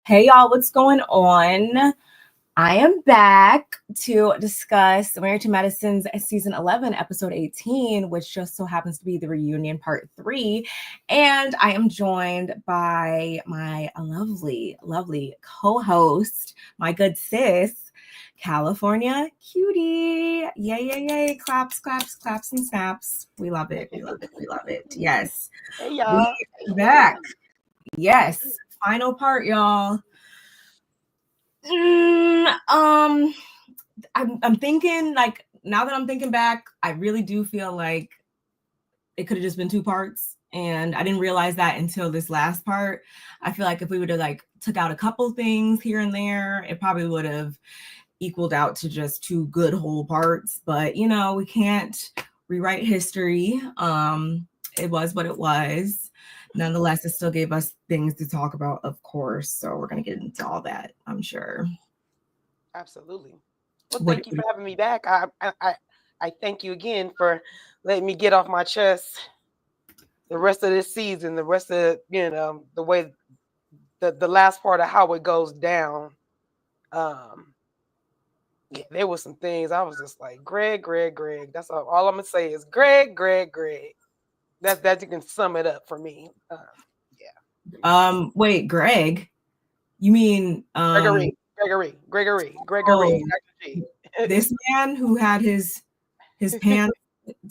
Hey y'all, what's going on? I am back to discuss Married to Medicine's season 11, episode 18, which just so happens to be the reunion part 3. And I am joined by my lovely, lovely co-host, my good sis, California Cutiee. Yay, yay, yay. Claps, claps, claps, and snaps. We love it. We love it. We love it. Yes. Hey y'all. We back. Yes. Final part, y'all. I'm thinking, like, now that I'm thinking back, I really do feel like it could have just been 2 parts, and I didn't realize that until this last part. I feel like if we would have like took out a couple things here and there, it probably would have equaled out to just 2 good whole parts. But we can't rewrite history. It was what it was. Nonetheless, it still gave us things to talk about, of course. So we're going to get into all that, I'm sure. Absolutely. Well, thank you for having me back. I thank you again for letting me get off my chest the rest of this season, the rest of, the way the last part of how it goes down. Yeah, there was some things I was just like, Greg. That's all I'm going to say is Greg. That you can sum it up for me. Yeah. Wait, Greg? You mean Gregory. Oh, this man who had his pants,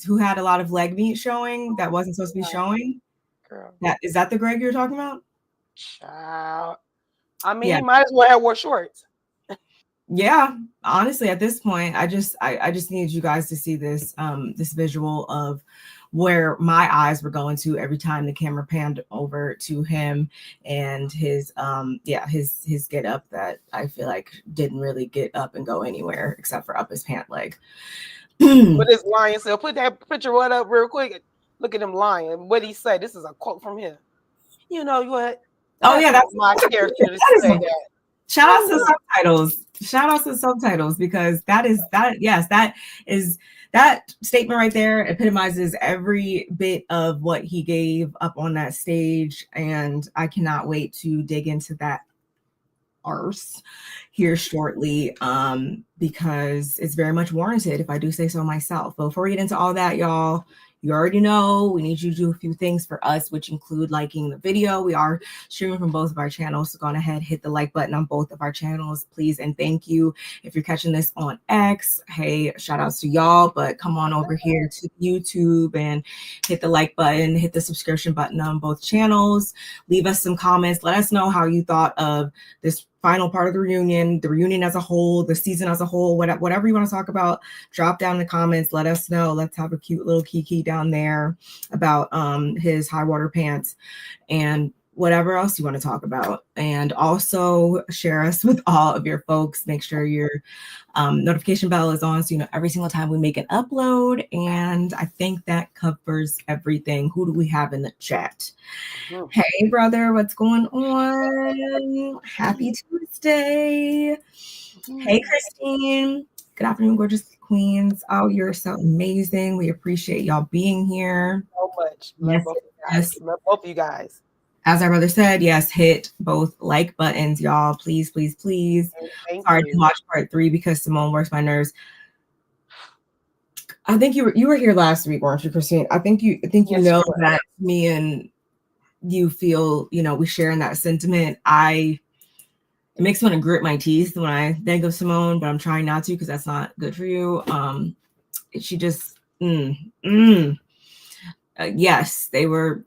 who had a lot of leg meat showing that wasn't supposed to be showing. Girl. Is that the Greg you're talking about? Child. I mean, yeah. He might as well have wore shorts. Yeah, honestly, at this point, I just needed you guys to see this this visual of where my eyes were going to every time the camera panned over to him and his his get up that I feel like didn't really get up and go anywhere except for up his pant leg. With his lion self. Put that picture right up real quick. Look at him lying. What he said. This is a quote from him. You know what? Oh yeah, that's my character to say that. Shout out to subtitles. Shout out to subtitles, because that statement right there epitomizes every bit of what he gave up on that stage, and I cannot wait to dig into that arse here shortly, because it's very much warranted, if I do say so myself. But before we get into all that, y'all, you already know we need you to do a few things for us, which include liking the video. We are streaming from both of our channels, so go on ahead, hit the like button on both of our channels, please, and thank you. If you're catching this on X, hey, shout outs to y'all, but come on over here to YouTube and hit the like button, hit the subscription button on both channels. Leave us some comments. Let us know how you thought of this final part of the reunion as a whole, the season as a whole, whatever you want to talk about, drop down in the comments. Let us know. Let's have a cute little kiki down there about his high water pants and whatever else you want to talk about. And also share us with all of your folks. Make sure your notification bell is on, so you know every single time we make an upload. And I think that covers everything. Who do we have in the chat? Mm-hmm. Hey brother, what's going on? Happy Tuesday. Mm-hmm. Hey Christine, good afternoon, gorgeous queens. Oh, you're so amazing. We appreciate y'all being here so much. Love both of you guys. As our brother said, yes, hit both like buttons, y'all. Please, please, please. Sorry to watch part 3 because Simone works my nerves. I think you were here last week, weren't you, Christine? I think you know that me and you feel, we share in that sentiment. It makes me want to grit my teeth when I think of Simone, but I'm trying not to because that's not good for you. She just, yes, they were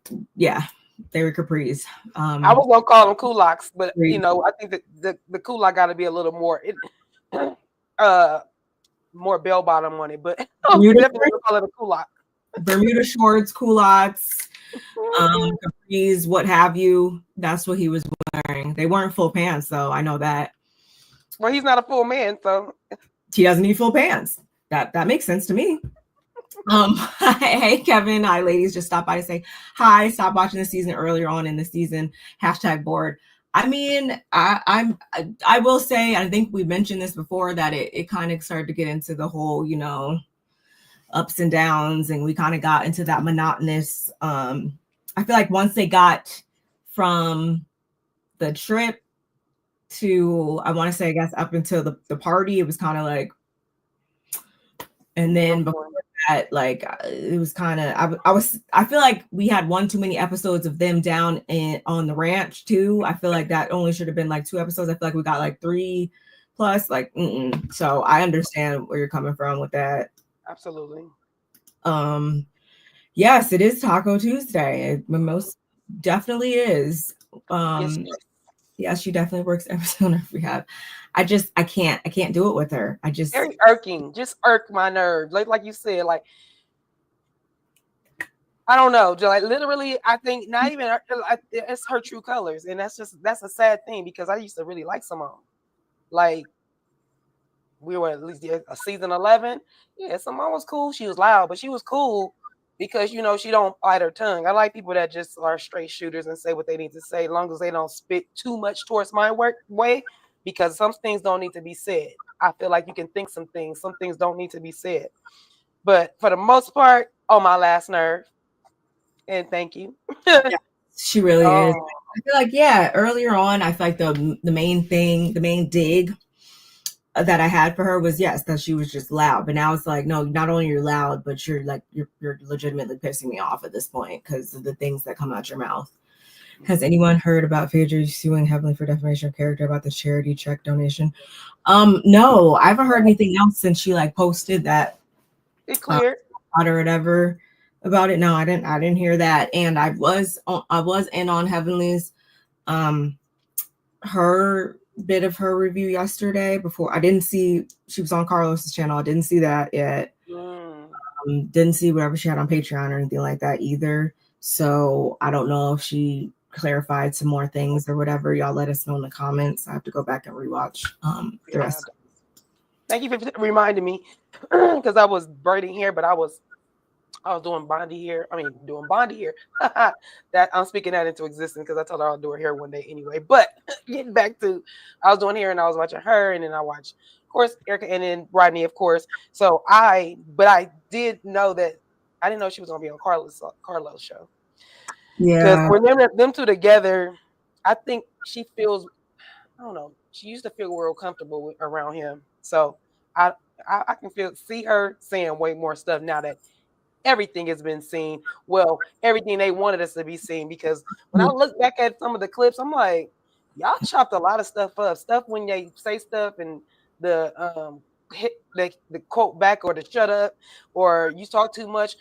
capris. I was gonna call them kulaks, but I think that the kulak got to be a little more, more bell bottom on it. But definitely call it a kulak. Bermuda shorts, culottes, capris, what have you. That's what he was wearing. They weren't full pants, though. I know that. Well, he's not a full man, so he doesn't need full pants. That makes sense to me. Hey Kevin, hi ladies, just stop by to say hi. Stop watching the season earlier on in the season. #bored. I mean, I will say, I think we mentioned this before, that it kind of started to get into the whole, ups and downs, and we kind of got into that monotonous. I feel like once they got from the trip to, I want to say, I guess up until the party, it was kind of like, and then before that, like it was kind of, I feel like we had one too many episodes of them down on the ranch too. I feel like that only should have been like 2 episodes. I feel like we got like 3 plus, like, so I understand where you're coming from with that. Absolutely. Yes, it is Taco Tuesday. It most definitely is. Yes. Yeah, she definitely works episode of rehab. I can't do it with her. I just very irking, just irk my nerves. Like you said, like I don't know, like literally, I think not even it's her true colors, and that's a sad thing because I used to really like Simone. Like we were at least a season 11. Yeah, Simone was cool. She was loud, but she was cool because she don't bite her tongue. I like people that just are straight shooters and say what they need to say, as long as they don't spit too much towards my way. Because some things don't need to be said. I feel like you can think some things don't need to be said. But for the most part, on my last nerve. And thank you. Yeah, she really is. I feel like, yeah, earlier on, I feel like the main thing, the main dig that I had for her was, yes, that she was just loud. But now it's like, no, not only you're loud, but you're like you're legitimately pissing me off at this point because of the things that come out your mouth. Has anyone heard about Phaedra suing heavily for defamation of character about the charity check donation? No, I haven't heard anything else since she like posted that it cleared or whatever about it. No, I didn't hear that. And I was in on Heavenly's her bit of her review yesterday. Before I didn't see, she was on Carlos's channel. I didn't see that yet. Didn't see whatever she had on Patreon or anything like that either. So I don't know if she clarified some more things or whatever. Y'all let us know in the comments. I have to go back and rewatch the rest. Thank you for reminding me because I was braiding hair, but I was doing Bondi hair. I mean, doing Bondi hair. That I'm speaking that into existence because I told her I'll do her hair one day anyway. But getting back to, I was doing hair and I was watching her, and then I watched, of course, Erica, and then Rodney, of course. So I did know that I didn't know she was gonna be on Carlos show. Because Yeah, when them two together, I think she feels, I don't know, she used to feel real comfortable around him. So I can see her saying way more stuff now that everything has been seen. Well, everything they wanted us to be seen. Because when I look back at some of the clips, I'm like, y'all chopped a lot of stuff up. Stuff when they say stuff and the hit the quote back or the shut up or you talk too much.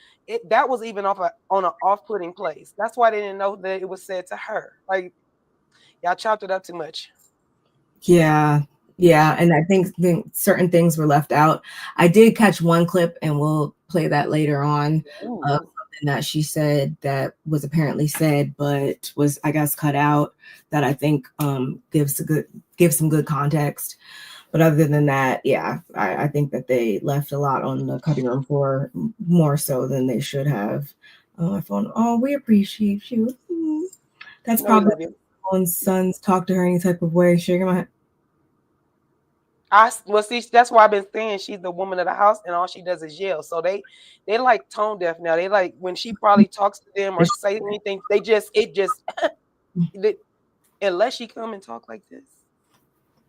That was even on an off-putting place. That's why they didn't know that it was said to her. Like y'all chopped it up too much. Yeah, and I think certain things were left out. I did catch one clip, and we'll play that later on. Something that she said that was apparently said, but was, I guess, cut out. That I think gives some good context. But other than that, yeah, I think that they left a lot on the cutting room floor, more so than they should have. Oh, my phone. Oh, we appreciate you. That's probably one's sons talk to her any type of way, shaking my head. See, that's why I've been saying she's the woman of the house, and all she does is yell. So they like tone deaf now. They like when she probably talks to them or say anything, unless she come and talk like this,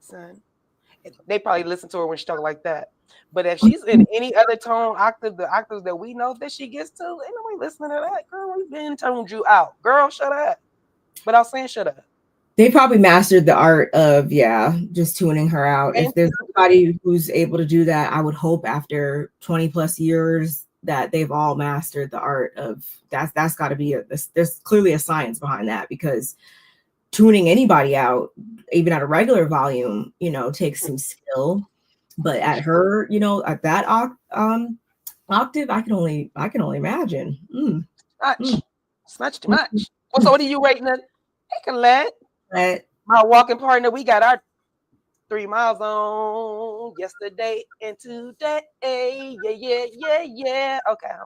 son. They probably listen to her when she talk like that. But if she's in any other tone octave, the octaves that we know that she gets to, ain't nobody listening to that. Girl, we've been toned you out. Girl, shut up. But I was saying shut up. They probably mastered the art of, just tuning her out. If there's somebody who's able to do that, I would hope after 20 plus years that they've all mastered the art of that's got to be there's clearly a science behind that, because tuning anybody out, even at a regular volume, takes some skill. But at her, at that octave, I can only imagine. It's much too much. Well, so what are you rating it? Hey, Colette. My walking partner, we got our 3 miles on yesterday and today. Yeah. Okay.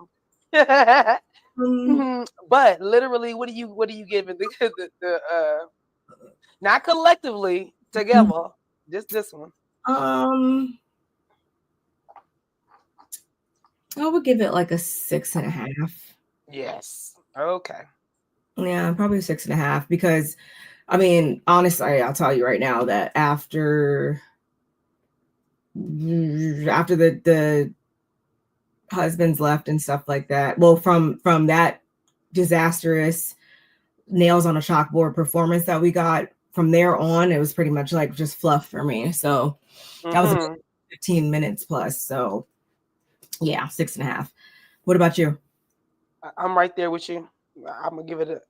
But literally, what are you giving the not collectively together? Just this one. I would give it like a 6.5. Yes. Okay. Yeah, probably 6.5, because I mean, honestly, I'll tell you right now that after the husbands left and stuff like that, well, from that disastrous nails on a chalkboard performance that we got, from there on, it was pretty much like just fluff for me. So that was a good 15 minutes plus. So yeah, 6.5. What about you? I'm right there with you. I'm gonna give it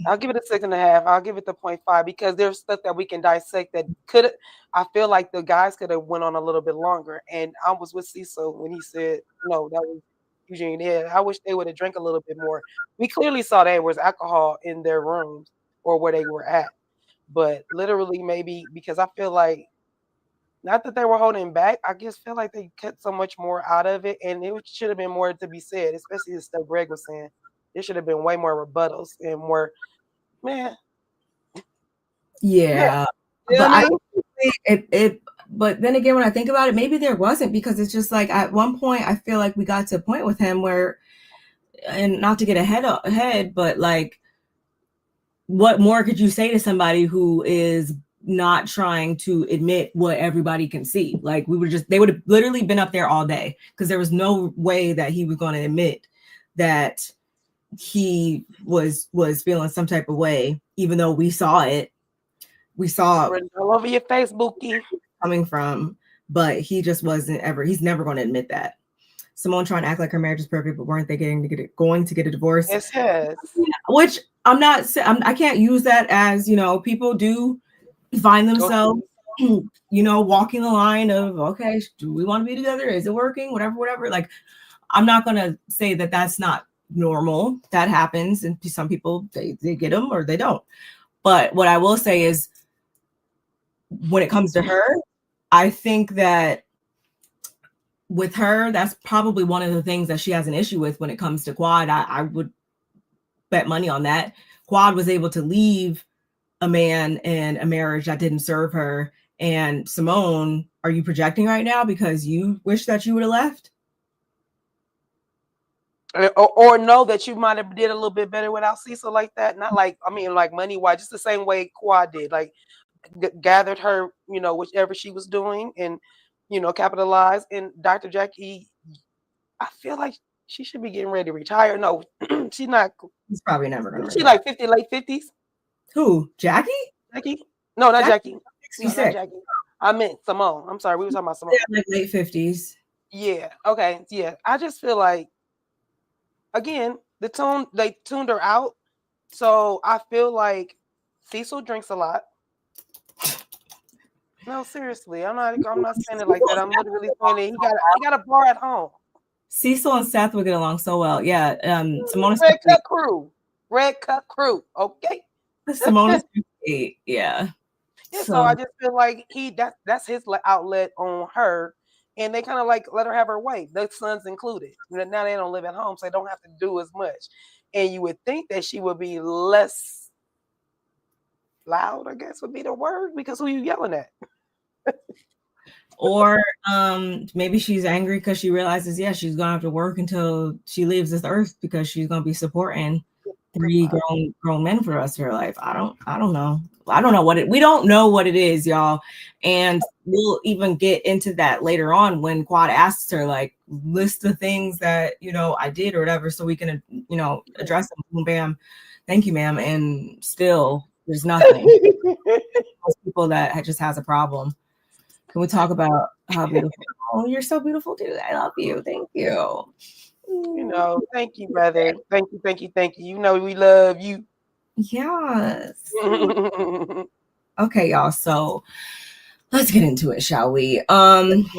I'll give it a 6.5. I'll give it the 0.5 because there's stuff that we can dissect that could. I feel like the guys could have went on a little bit longer. And I was with Cecil when he said no, that was Eugene. Yeah, I wish they would have drank a little bit more. We clearly saw there was alcohol in their rooms or where they were at, but literally maybe because I feel like not that they were holding back. I just feel like they cut so much more out of it, and it should have been more to be said, especially the stuff Greg was saying. There should have been way more rebuttals and more, man. Yeah, You know but what I mean? but then again, when I think about it, maybe there wasn't, because it's just like at one point I feel like we got to a point with him where, and not to get ahead, but like, what more could you say to somebody who is not trying to admit what everybody can see? Like, they would have literally been up there all day, because there was no way that he was going to admit that he was feeling some type of way, even though we saw it. We saw all over your Facebooky coming from, but he just wasn't ever. He's never going to admit that. Simone trying to act like her marriage is perfect, but weren't they going to get a divorce? Yes. Which I can't use that as, people do find themselves, walking the line of, okay, do we want to be together? Is it working? Whatever. Like, I'm not going to say that that's not normal. That happens. And some people, they get them or they don't. But what I will say is, when it comes to her, I think that with her, that's probably one of the things that she has an issue with when it comes to Quad. I would bet money on that. Quad was able to leave a man and a marriage that didn't serve her. And Simone, are you projecting right now because you wish that you would have left? Or know that you might have did a little bit better without Cecil like that. Not like, I mean, like money wise, just the same way Quad did. Like, gathered her, whichever she was doing, and capitalized. And Dr. Jackie, I feel like she should be getting ready to retire. No, she's not. He's probably never gonna. She's like 50, late 50s. Who? Jackie? No, not Jackie. No, not Jackie. I meant Simone. I'm sorry, we were talking about Simone. Yeah, like late 50s. Yeah. Okay. Yeah. I just feel like, again, they tuned her out. So I feel like Cecil drinks a lot. No, seriously, I'm not saying it like that. I'm literally saying that he got a bar at home. Cecil and Seth would get along so well. Yeah. Simone Red Cup crew. Okay. Simone is 58. Yeah. So I just feel like that's his outlet on her, and they kind of like let her have her way. The sons included. Now they don't live at home, so they don't have to do as much. And you would think that she would be less loud, I guess would be the word, because who you yelling at? Or maybe she's angry because she realizes, she's gonna have to work until she leaves this earth, because she's gonna be supporting 3 grown men for the rest of her life. I don't know. We don't know what it is, y'all. And we'll even get into that later on when Quad asks her, like, list the things that, I did or whatever, so we can, address them. Boom, bam. Thank you, ma'am. And still, there's nothing. Those people that just has a problem. Can we talk about how beautiful? Oh, you're so beautiful, dude. I love you. Thank you. Thank you, brother. Thank you. We love you. Yes. Okay, y'all. So let's get into it, shall we? Let's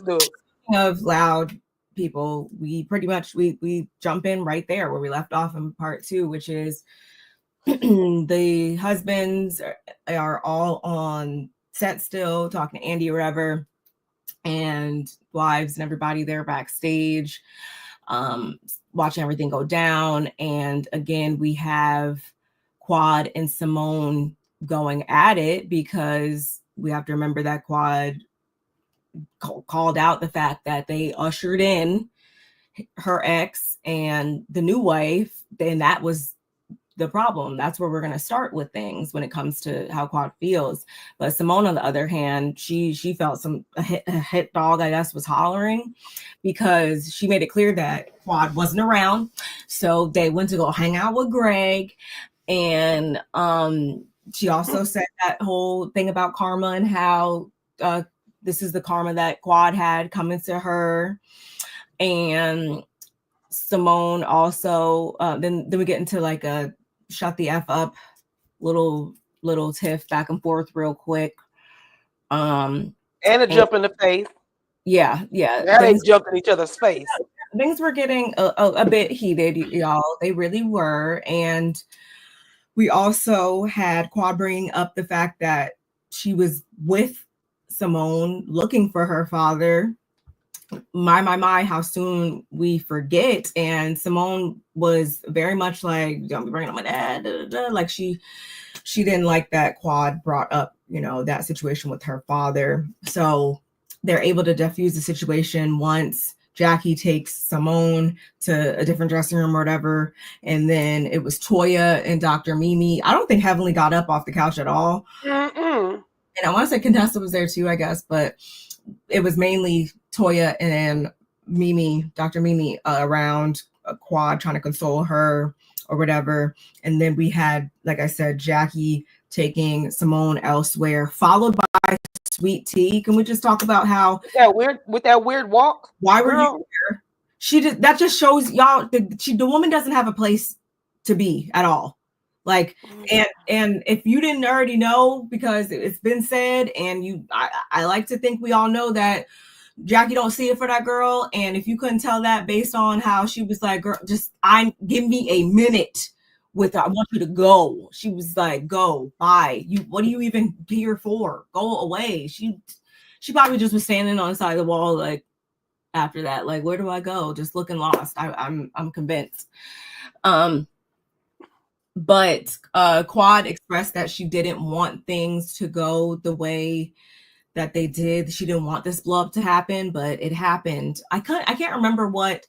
do it. Of loud people, we pretty much we jump in right there where we left off in part 2, which is the husbands are all on set still talking to Andy or whatever, and wives and everybody there backstage, watching everything go down. And again, we have Quad and Simone going at it, because we have to remember that Quad called out the fact that they ushered in her ex and the new wife, and that was the problem. That's where we're going to start with things when it comes to how Quad feels. But Simone, on the other hand, she felt a hit dog, I guess, was hollering, because she made it clear that Quad wasn't around. So they went to go hang out with Greg. And she also said that whole thing about karma and how this is the karma that Quad had coming to her. And Simone also, then we get into like a shut the F up little tiff back and forth real quick. And a jump in the face. Yeah. Now they jumped in each other's face. Things were getting a bit heated, y'all. They really were. And we also had Quad bringing up the fact that she was with Simone looking for her father. My, how soon we forget. And Simone was very much like, don't be bringing up my dad. Da, da, da. Like she didn't like that Quad brought up, that situation with her father. So they're able to diffuse the situation once Jackie takes Simone to a different dressing room or whatever. And then it was Toya and Dr. Mimi. I don't think Heavenly got up off the couch at all. Mm-mm. And I want to say Contessa was there too, I guess, but it was mainly Toya and Mimi, Dr. Mimi, around Quad trying to console her or whatever. And then we had, like I said, Jackie taking Simone elsewhere, followed by Sweet Tea. Can we just talk about how with that weird walk? Why were you here? That just shows y'all the woman doesn't have a place to be at all. Like, and if you didn't already know, because it's been said, and I like to think we all know that Jackie don't see it for that girl. And if you couldn't tell that based on how she was like, girl, give me a minute I want you to go. She was like, go, bye. What are you even here for? Go away. She probably just was standing on the side of the wall, like, after that, like, where do I go? Just looking lost. I'm convinced. But Quad expressed that she didn't want things to go the way that they did. She didn't want this blow up to happen, but it happened. I can't remember what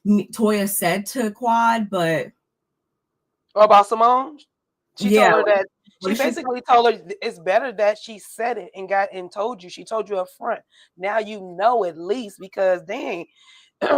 Toya said to Quad, but about Simone, she told her that she basically told her it's better that she said it and told you. She told you up front. Now you know at least, because dang,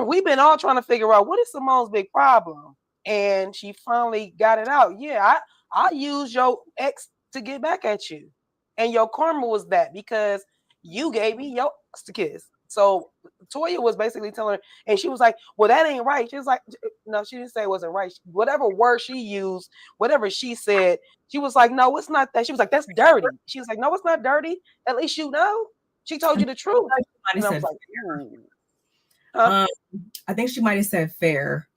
we've been all trying to figure out what is Simone's big problem, and she finally got it out. Yeah, I used your ex to get back at you, and your karma was that because you gave me your ex to kiss. So Toya was basically telling her, and she was like, well, that ain't right. She was like, no, she didn't say it wasn't right. Whatever word she used, whatever she said, she was like, no, it's not that. She was like, that's dirty. She was like, no, it's not dirty. At least you know. She told you the truth. And I was like, huh? I think she might have said fair,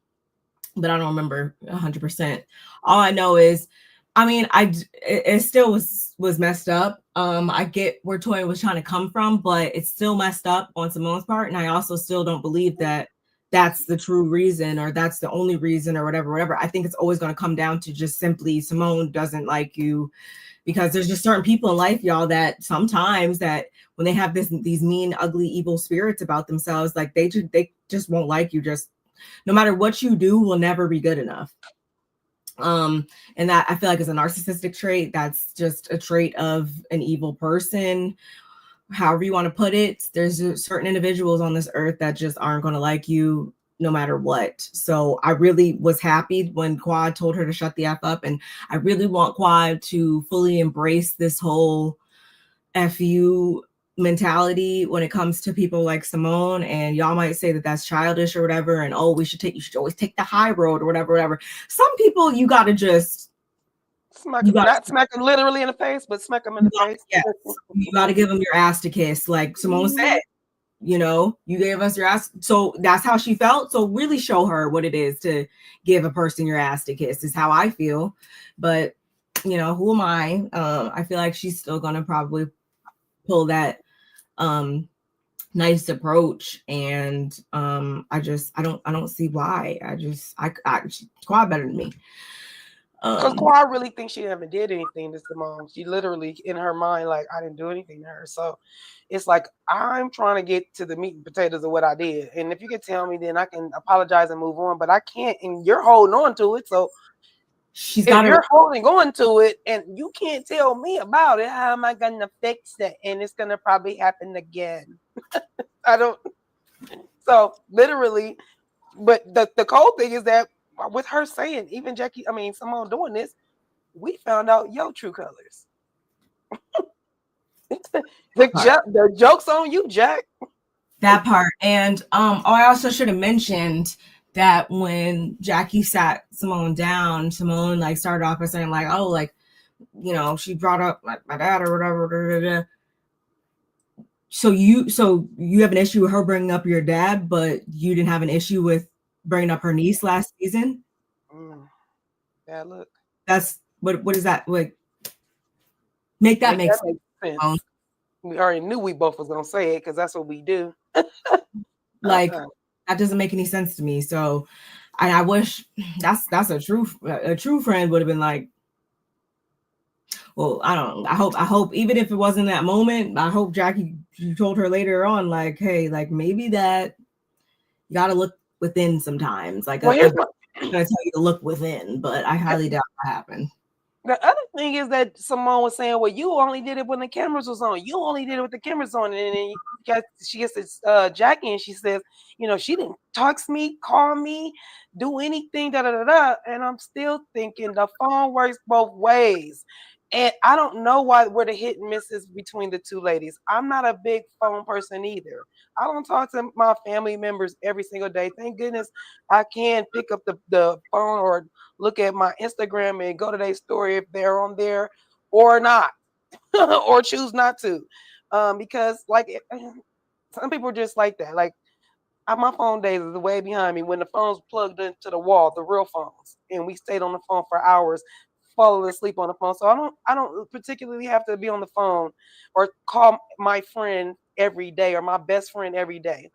but I don't remember 100%. All I know is, I mean, it still was messed up. I get where Toya was trying to come from, but it's still messed up on Simone's part. And I also still don't believe that that's the true reason, or that's the only reason, or whatever. I think it's always going to come down to just simply Simone doesn't like you, because there's just certain people in life, y'all, that sometimes that when they have these mean, ugly, evil spirits about themselves, like they just won't like you. Just no matter what you do will never be good enough. And that I feel like is a narcissistic trait. That's just a trait of an evil person. However you want to put it, there's certain individuals on this earth that just aren't going to like you no matter what. So I really was happy when Quad told her to shut the F up. And I really want Quad to fully embrace this whole FU mentality when it comes to people like Simone. And y'all might say that that's childish or whatever, and you should always take the high road or whatever. Some people you got to just not smack them literally in the face, but smack them in the face. Yes. You got to give them your ass to kiss, like Simone said. You gave us your ass. So that's how she felt. So really show her what it is to give a person your ass to kiss, is how I feel. But who am I? I feel like she's still gonna probably pull that nice approach, and I don't see why. She's Quad better than me. Because Quad really thinks she never did anything to Simone. She literally, in her mind, like, I didn't do anything to her. So it's like, I'm trying to get to the meat and potatoes of what I did. And if you can tell me, then I can apologize and move on. But I can't, and you're holding on to it. So she's If got to. you're holding on to it and you can't tell me about it, how am I gonna fix it? And it's gonna probably happen again. I don't. So literally, but the cold thing is that with her saying, even Jackie, I mean, Simone doing this, we found out your true colors. The joke's on you, Jack. That part. And I also should have mentioned that when Jackie sat Simone down, Simone like started off by saying like, oh, like, you know, she brought up my dad or whatever. Da, da, da. So you have an issue with her bringing up your dad, but you didn't have an issue with bringing up her niece last season? Yeah, look. That's what is that like? Make that make sense. We already knew we both was gonna say it because that's what we do. Like that doesn't make any sense to me. So I wish that's a true friend would have been like, well, I don't know. I hope even if it wasn't that moment, I hope Jackie, you told her later on, like, hey, like maybe that you got to look within sometimes. Like, well, I'm gonna tell you to look within, but I highly doubt that happened. The other thing is that Simone was saying, well, you only did it when the cameras was on. You only did it with the cameras on. And then she gets to Jackie and she says, you know, she didn't text me, call me, do anything, da da da da. And I'm still thinking the phone works both ways. And I don't know where the hit and miss is between the two ladies. I'm not a big phone person either. I don't talk to my family members every single day. Thank goodness I can pick up the phone or look at my Instagram and go to their story if they're on there or not, or choose not to. Because like some people are just like that. Like my phone days is way behind me when the phone's plugged into the wall, the real phones, and we stayed on the phone for hours, falling asleep on the phone. So I don't particularly have to be on the phone or call my friend every day or my best friend every day.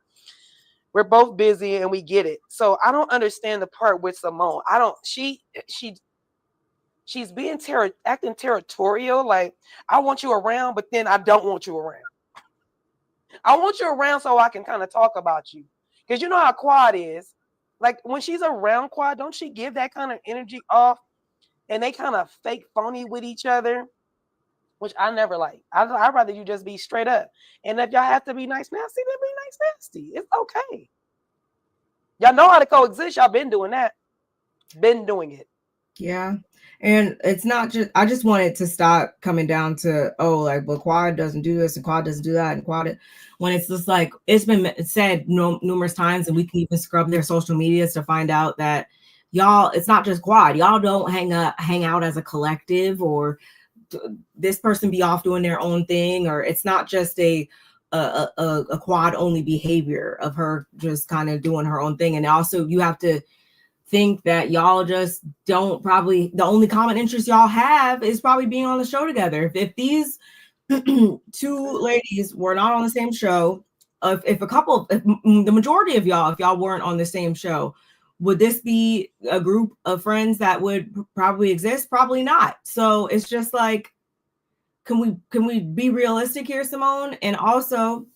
We're both busy and we get it. So I don't understand the part with Simone. I don't. She's being acting territorial. Like I want you around, but then I don't want you around. I want you around so I can kind of talk about you. Because you know how Quad is. Like when she's around Quad, don't she give that kind of energy off? And they kind of fake phony with each other, which I never like. I'd rather you just be straight up. And if y'all have to be nice nasty, then be nice nasty. It's okay. Y'all know how to coexist. Y'all been doing that. Been doing it. Yeah. And it's not just, I just want it to stop coming down to, oh, like, well, Quad doesn't do this and Quad doesn't do that. And Quad, when it's just like, it's been said numerous times, and we can even scrub their social medias to find out that y'all, it's not just Quad. Y'all don't hang out as a collective, or this person be off doing their own thing, or it's not just a Quad only behavior of her just kind of doing her own thing. And also you have to think that y'all just don't, probably the only common interest y'all have is probably being on the show together. If these two ladies were not on the same show, if the majority of y'all, if y'all weren't on the same show, would this be a group of friends that would probably exist? Probably not. So it's just like, can we be realistic here, Simone? And also,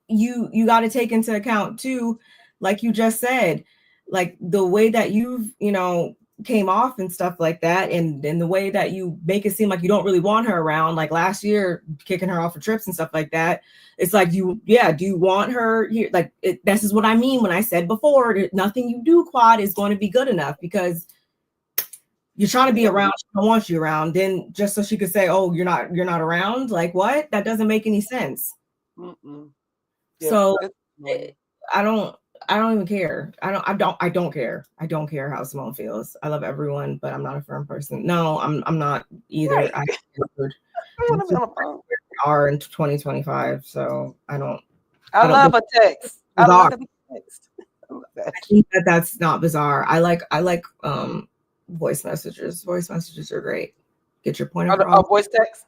you got to take into account too, like you just said, like the way that you've, came off and stuff like that, and the way that you make it seem like you don't really want her around, like last year kicking her off of trips and stuff like that. It's like, do you want her here? Like this is what I mean when I said before, nothing you do, Quad, is going to be good enough, because you're trying to be around, she don't want you around, then just so she could say, oh, you're not around. Like what? That doesn't make any sense. Yeah, so I don't even care. I don't care. I don't care how Simone feels. I love everyone, but I'm not a firm person. No, I'm not either. Right. I want to be on the phone. Are in 2025, so I love a text. I love to be text. I think that's not bizarre. I like voice messages. Voice messages are great. Get your point across. A voice text.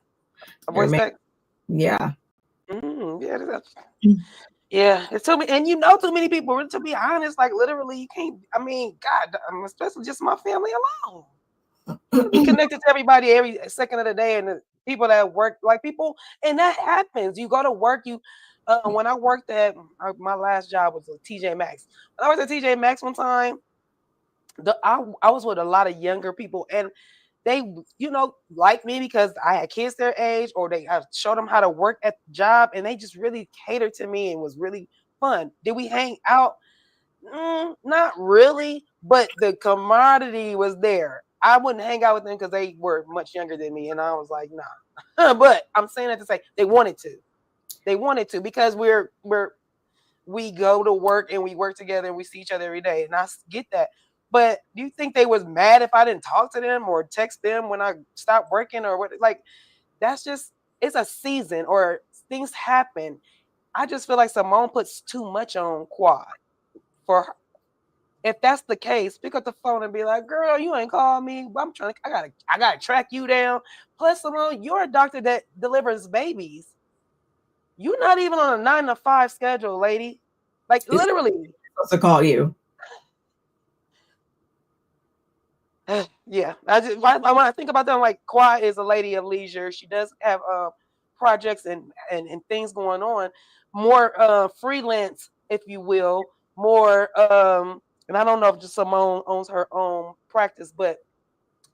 A voice text. Yeah. Yeah, it's too many, and too many people. To be honest, like literally, you can't. I mean, God, especially just my family alone. Be connected to everybody every second of the day, and the people that work, like people, and that happens. You go to work. When I worked at my last job was at TJ Maxx. When I worked at TJ Maxx one time, I was with a lot of younger people, and they, like me because I had kids their age, or I showed them how to work at the job, and they just really catered to me and was really fun. Did we hang out? Not really, but the commodity was there. I wouldn't hang out with them because they were much younger than me, and I was like, nah. But I'm saying that to say they wanted to. They wanted to because we go to work and we work together and we see each other every day, and I get that. But do you think they was mad if I didn't talk to them or text them when I stopped working or what? Like, that's just, it's a season or things happen. I just feel like Simone puts too much on Quad for her. If that's the case, pick up the phone and be like, "Girl, you ain't called me. I gotta track you down." Plus, Simone, you're a doctor that delivers babies. You're not even on a 9 to 5 schedule, lady. Like, literally. Supposed to call you. Yeah, when I think about them, like, Quad is a lady of leisure. She does have projects and things going on, more freelance, if you will, more and I don't know if just Simone owns her own practice, but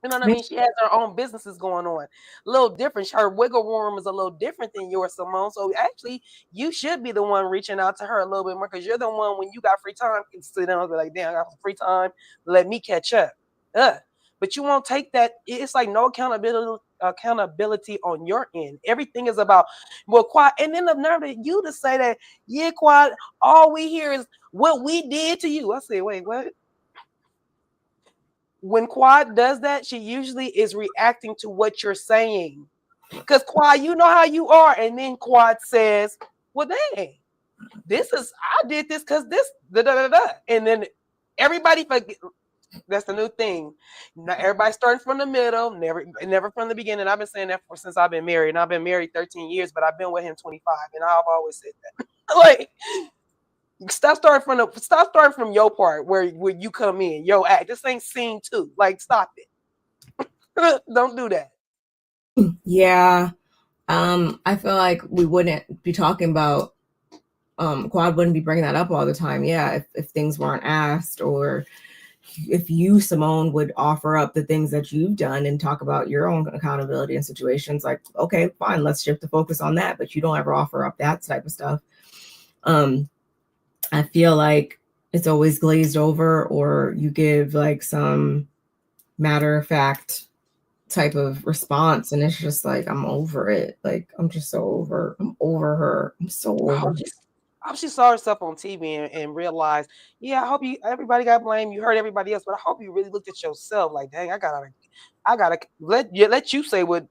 you know what I mean? She has her own businesses going on. A little different. Her wiggle room is a little different than yours, Simone. So actually, you should be the one reaching out to her a little bit more, because you're the one, when you got free time, can sit down and be like, damn, I got some free time. Let me catch up. But you won't take that. It's like no accountability on your end. Everything is about, well, Quad, and then the nerve of you to say that, yeah, Quad, all we hear is what we did to you. I say, wait, what? When Quad does that, she usually is reacting to what you're saying. Because Quad, you know how you are. And then Quad says, well, dang, I did this because this, da da da da. And then everybody, that's the new thing. Now everybody's starting from the middle, never from the beginning. I've been saying that since I've been married. And I've been married 13 years, but I've been with him 25. And I've always said that. Like, stop starting from your part where you come in, yo act. This ain't scene 2. Like, stop it. Don't do that. Yeah. I feel like we wouldn't be talking about Quad wouldn't be bringing that up all the time. Yeah, if things weren't asked, or if you, Simone, would offer up the things that you've done and talk about your own accountability in situations, like, okay, fine, let's shift the focus on that. But you don't ever offer up that type of stuff. I feel like it's always glazed over, or you give like some matter of fact type of response, and it's just like, I'm over it. Like, I'm over her. I'm so over I hope she saw herself on TV and realized, yeah, I hope everybody got blamed. You hurt everybody else, but I hope you really looked at yourself like, dang, I gotta let you say what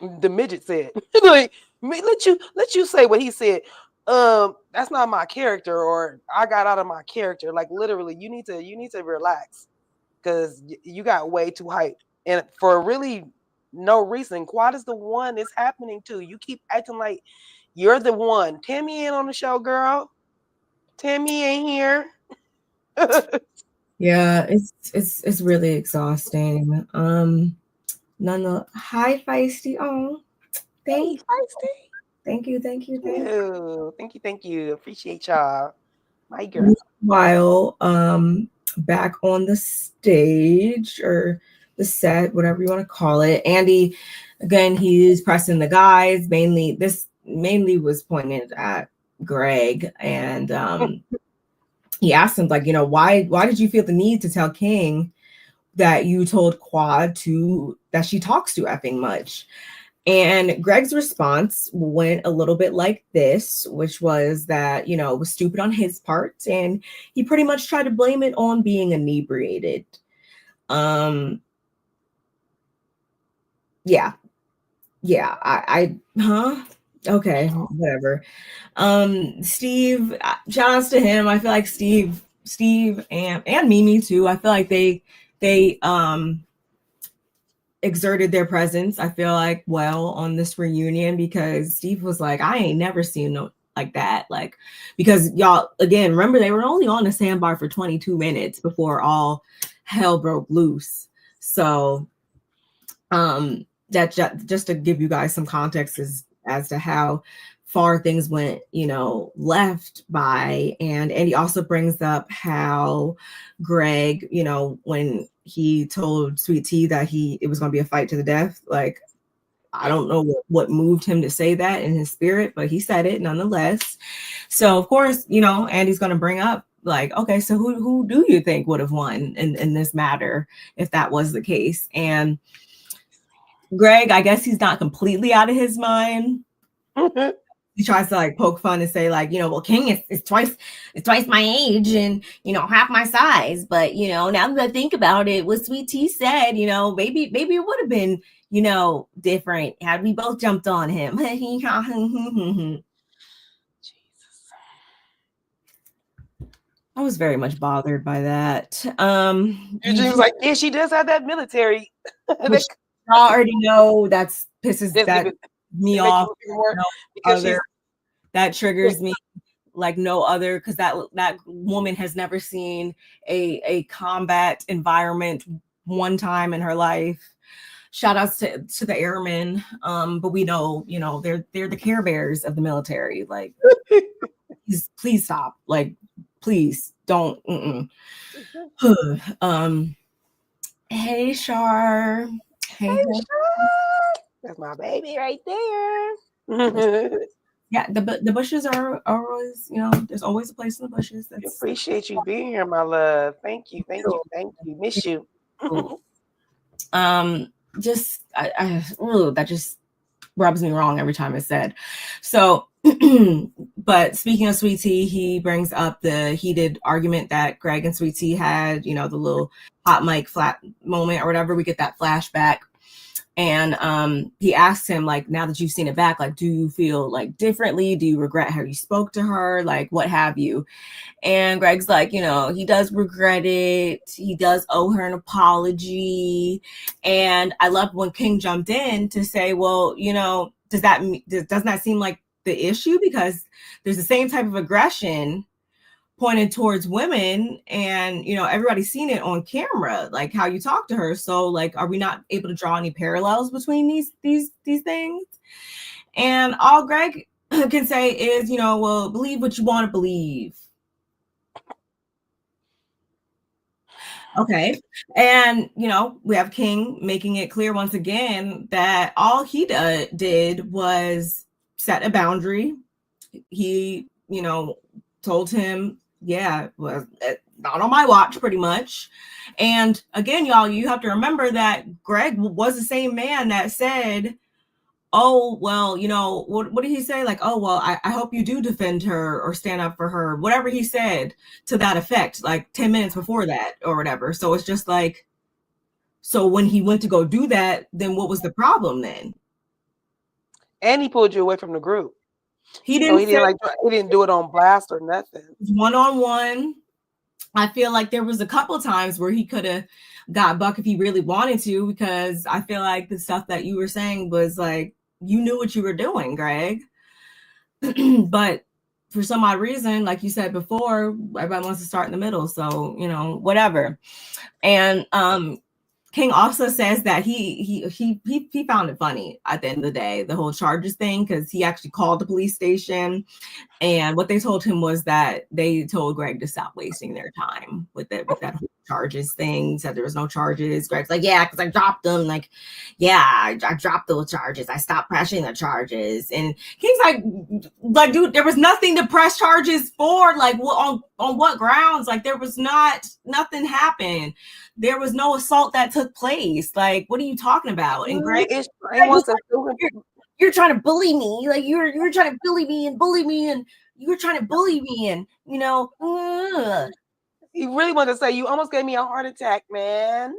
the midget said. Like, let you say what he said. That's not my character, or I got out of my character. Like, literally, you need to relax, because you got way too hyped, and for really no reason. Quad is the one it's happening to. You keep acting like you're the one. Tammy in on the show, girl. Tammy ain't here. Yeah, it's really exhausting. Hi, Feisty. Oh, Hey, Feisty. Thank you. Thank you. Appreciate y'all. My girl. While back on the stage, or the set, whatever you want to call it, Andy, again, he's pressing the guys. Mainly was pointed at Greg, and he asked him, like, why did you feel the need to tell King that you told Quad that she talks too effing much? And Greg's response went a little bit like this, which was that, it was stupid on his part. And he pretty much tried to blame it on being inebriated. Yeah. Okay, whatever. Steve, shout outs to him. I feel like Steve and Mimi too. I feel like they exerted their presence, I feel like, well, on this reunion, because Steve was like, I ain't never seen no like that. Like, because y'all, again, remember, they were only on the sandbar for 22 minutes before all hell broke loose. So that just to give you guys some context as to how far things went, left by. And Andy also brings up how Greg, when he told Sweet Tea that it was going to be a fight to the death, like, I don't know what moved him to say that in his spirit, but he said it nonetheless. So of course, Andy's going to bring up, like, okay, so who do you think would have won in this matter if that was the case? And Greg, I guess he's not completely out of his mind. He tries to like poke fun and say, like, well, King is twice my age and half my size. But now that I think about it, what Sweet Tea said, maybe it would have been different had we both jumped on him. Jesus. I was very much bothered by that. Eugene was like, yeah, she does have that military. I already know pisses me off. That triggers me like no other, because that woman has never seen a combat environment one time in her life. Shout outs to the airmen, but we know they're the Care Bears of the military. Like, please stop. Like, please don't. Hey, Shar. Hey, Shar. That's my baby right there. Yeah, the bushes are always, there's always a place in the bushes. I appreciate you being here, my love. Thank you. Miss you. Just that just rubs me wrong every time it's said. So, but speaking of Sweet Tea, he brings up the heated argument that Greg and Sweet Tea had, the little hot mic flat moment or whatever. We get that flashback. And he asks him, like, now that you've seen it back, like, do you feel like differently? Do you regret how you spoke to her? Like, what have you? And Greg's like, he does regret it. He does owe her an apology. And I loved when King jumped in to say, well, doesn't that seem like the issue? Because there's the same type of aggression pointed towards women, and everybody's seen it on camera, like how you talk to her. So like, are we not able to draw any parallels between these things? And all Greg can say is, well, believe what you want to believe. Okay. And we have King making it clear once again that all he did was set a boundary. He told him, yeah, well, not on my watch, pretty much. And again, y'all, you have to remember that Greg was the same man that said, oh, well, what did he say? Like, oh, well, I hope you do defend her or stand up for her, whatever he said to that effect, like 10 minutes before that or whatever. So it's just like, so when he went to go do that, then what was the problem then? And he pulled you away from the group. He didn't do it on blast or nothing. One-on-one. I feel like there was a couple times where he could have got Buck if he really wanted to, because I feel like the stuff that you were saying was like, you knew what you were doing, Greg. But for some odd reason, like you said before, everybody wants to start in the middle. So, whatever. And King also says that he found it funny at the end of the day, the whole charges thing, because he actually called the police station, and what they told him was that they told Greg to stop wasting their time with that whole charges thing. Said there was no charges. Greg's like, yeah, because I dropped them. Like, yeah, I dropped those charges. I stopped pressing the charges. And King's like, dude, there was nothing to press charges for. Like, on what grounds? Like, there was nothing happened. There was no assault that took place. Like, what are you talking about? And Greg you're trying to bully me. Like, you're trying to bully me, and you're trying to bully me, and He really wanted to say, you almost gave me a heart attack, man.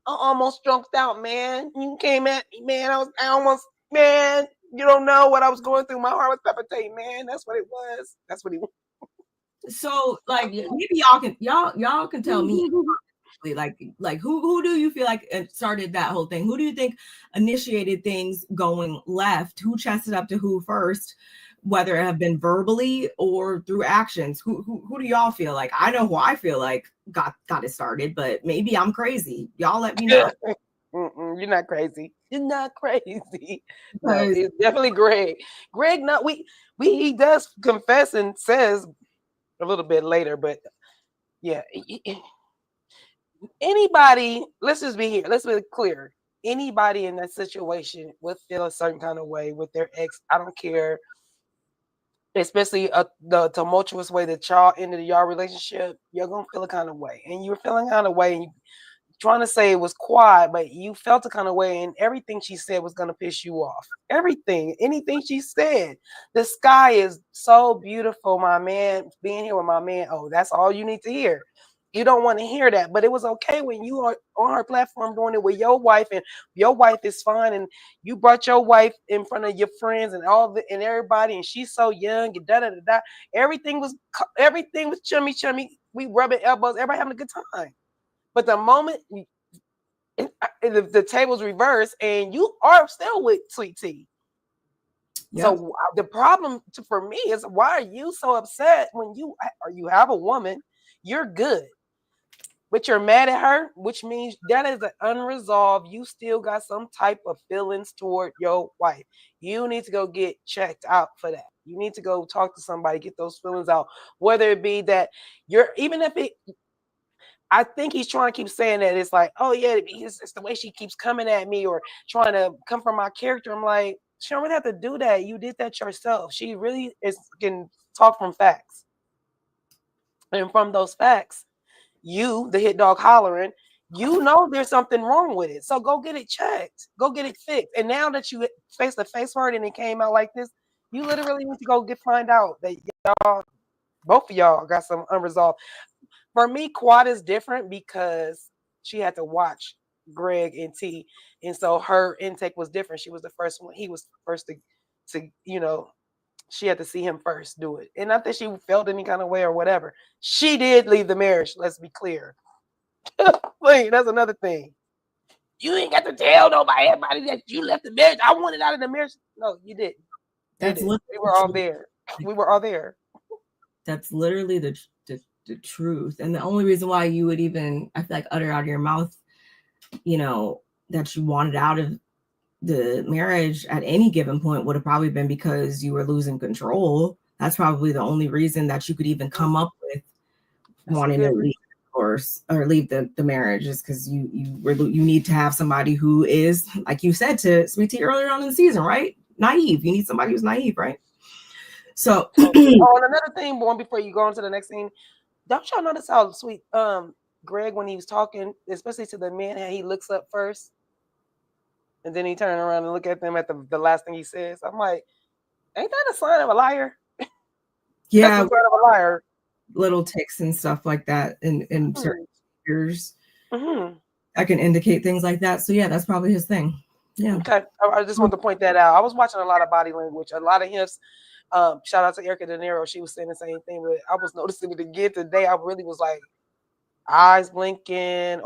I almost stroked out, man. You came at me, man. I almost, man. You don't know what I was going through. My heart was palpitating, man. That's what it was. That's what he. So, like, maybe y'all can tell me. Like who do you feel like started that whole thing? Who do you think initiated things going left? Who chested up to who first, whether it have been verbally or through actions? Who do y'all feel like? I know who I feel like got it started, but maybe I'm crazy. Y'all let me know. You're not crazy. You're not crazy. No, Because it's definitely Greg. Greg, no, he does confess and says a little bit later, but yeah, anybody, let's just be here. Let's be clear. Anybody in that situation would feel a certain kind of way with their ex. I don't care, especially the tumultuous way that y'all ended y'all relationship. You're gonna feel a kind of way, and you're feeling kind of way, and you trying to say it was quiet, but you felt a kind of way, and everything she said was going to piss you off. Everything, anything she said. The sky is so beautiful, my man. Being here with my man, oh, that's all you need to hear. You don't want to hear that, but it was okay when you are on her platform doing it with your wife, and your wife is fine, and you brought your wife in front of your friends and and everybody, and she's so young, and da da da da. Everything was chummy chummy. We rubbing elbows, everybody having a good time. But the moment the tables reverse and you are still with Sweet Tea. Yep. So the problem for me is, why are you so upset when you have a woman, you're good, but you're mad at her, which means that is an unresolved, you still got some type of feelings toward your wife. You need to go get checked out for that. You need to go talk to somebody, get those feelings out, whether it be that even if it, I think he's trying to keep saying that it's like, oh yeah, it's the way she keeps coming at me or trying to come from my character. I'm like, she don't really have to do that. You did that yourself. She really can talk from facts. And from those facts, you, the hit dog hollering, you know there's something wrong with it. So go get it checked. Go get it fixed. And now that you face to face for it and it came out like this, you literally need to go find out that y'all, both of y'all got some unresolved. For me, Quad is different because she had to watch Greg and T, and so her intake was different. She was the first one. He was first to she had to see him first do it. And not that she felt any kind of way or whatever. She did leave the marriage, let's be clear. Wait, that's another thing. You ain't got to tell everybody that you left the marriage. I wanted out of the marriage. No, you didn't. We were all there. We were all there. That's literally the truth. And the only reason why you would even, I feel like, utter out of your mouth, that you wanted out of the marriage at any given point would have probably been because you were losing control. That's probably the only reason that you could even come up with wanting to leave or leave the marriage, is because you need to have somebody who is, like you said to Sweet Tea earlier on in the season, right? Naive. You need somebody who's naive, right? So and another thing, born before you go on to the next scene, don't y'all notice how sweet Greg, when he was talking, especially to the men, he looks up first and then he turns around and look at them at the last thing he says. I'm like, ain't that a sign of a liar? Yeah, that's a sign of a liar. Little ticks and stuff like that in certain years. I can indicate things like that. So yeah, that's probably his thing. Yeah. Okay. I just want to point that out. I was watching a lot of body language, a lot of hints. Shout out to Erica De Niro. She was saying the same thing, but I was noticing it again today. I really was like, eyes blinking,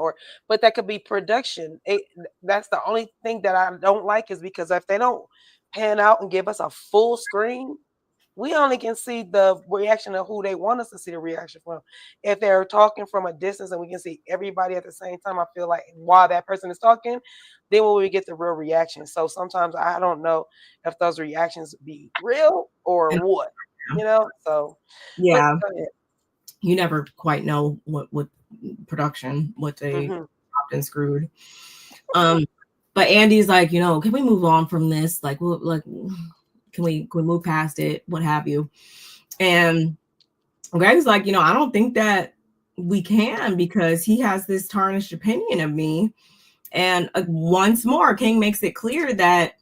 but that could be production. That's the only thing that I don't like, is because if they don't pan out and give us a full screen, we only can see the reaction of who they want us to see the reaction from. If they're talking from a distance and we can see everybody at the same time, I feel like while that person is talking, then when we get the real reaction. So sometimes I don't know if those reactions be real or what, so yeah. You never quite know what production, what they chopped and screwed. But Andy's like, can we move on from this? Like, can we move past it? What have you? And Greg's like, I don't think that we can, because he has this tarnished opinion of me. And once more, King makes it clear that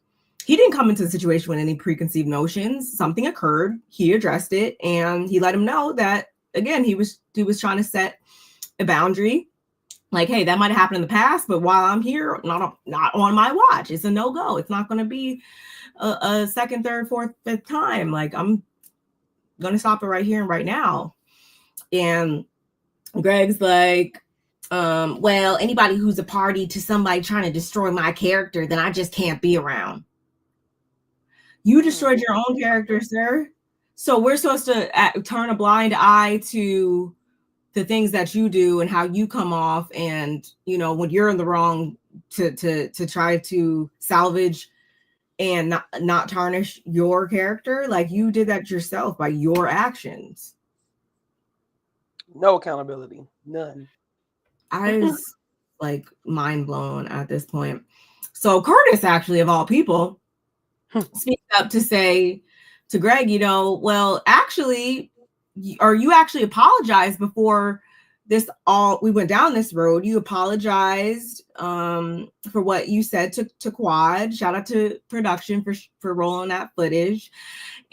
he didn't come into the situation with any preconceived notions. Something occurred. He addressed it, and he let him know that, again, he was trying to set a boundary. Like, hey, that might have happened in the past, but while I'm here, not on my watch. It's a no-go. It's not going to be a second, third, fourth, fifth time. Like, I'm going to stop it right here and right now. And Greg's like, well, anybody who's a party to somebody trying to destroy my character, then I just can't be around. You destroyed your own character, sir. So we're supposed to turn a blind eye to the things that you do and how you come off, and when you're in the wrong, to try to salvage and not tarnish your character. Like, you did that yourself by your actions. No accountability, none. I was like mind blown at this point. So Curtis, actually, of all people, speaks up to say to Greg, well, actually, or you actually apologized before we went down this road. You apologized for what you said to Quad. Shout out to production for rolling that footage.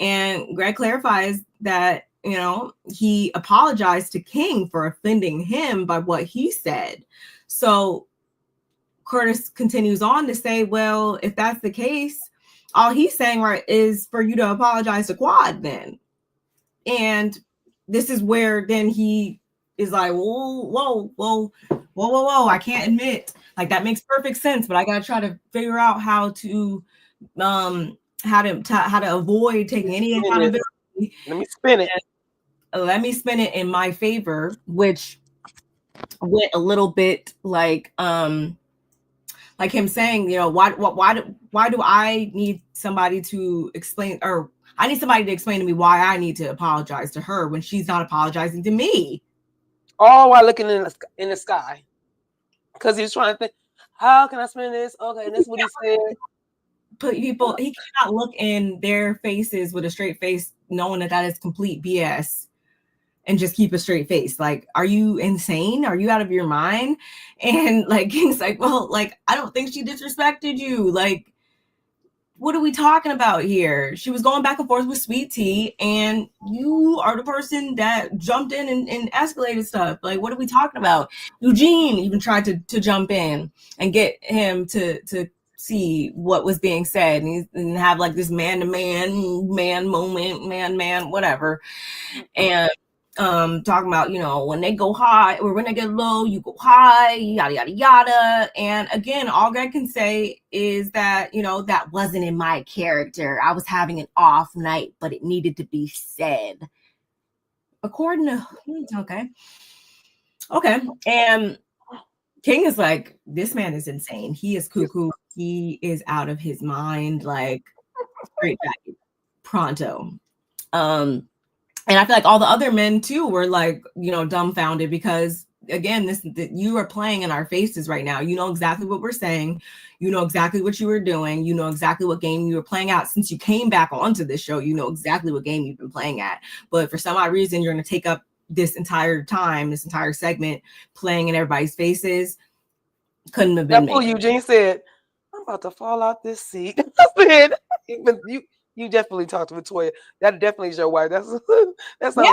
And Greg clarifies that he apologized to King for offending him by what he said. So Curtis continues on to say, well, if that's the case, all he's saying, right, is for you to apologize to Quad then. And this is where then he is like, whoa, I can't admit, like, that makes perfect sense, but I gotta try to figure out how to avoid taking any accountability. Let me spin it. Let me spin it in my favor, which went a little bit like him saying, why do I need somebody to explain, or I need somebody to explain to me why I need to apologize to her when she's not apologizing to me. All while looking in the sky, because he was trying to think, how can I spin this? Okay, and that's what he said. But he cannot look in their faces with a straight face, knowing that is complete BS, and just keep a straight face. Like, are you insane? Are you out of your mind? And like, King's like, well, like, I don't think she disrespected you. Like, what are we talking about here? She was going back and forth with Sweet Tea, and you are the person that jumped in and escalated stuff. Like, what are we talking about? Eugene even tried to jump in and get him to see what was being said, and have like this man-to-man moment, whatever. And talking about, when they go high or when they get low, you go high, yada yada yada. And again, all Greg can say is that that wasn't in my character. I was having an off night, but it needed to be said. According to okay. And King is like, this man is insane. He is cuckoo. He is out of his mind. Like, straight back pronto. And I feel like all the other men too were like, dumbfounded, because again, you are playing in our faces right now. You know exactly what we're saying. You know exactly what you were doing. You know exactly what game you were playing out since you came back onto this show. You know exactly what game you've been playing at. But for some odd reason, you're going to take up this entire segment playing in everybody's faces. Couldn't have been me. Eugene said, I'm about to fall out this seat. I said, you definitely talked with Toya. That definitely is your wife. That's how he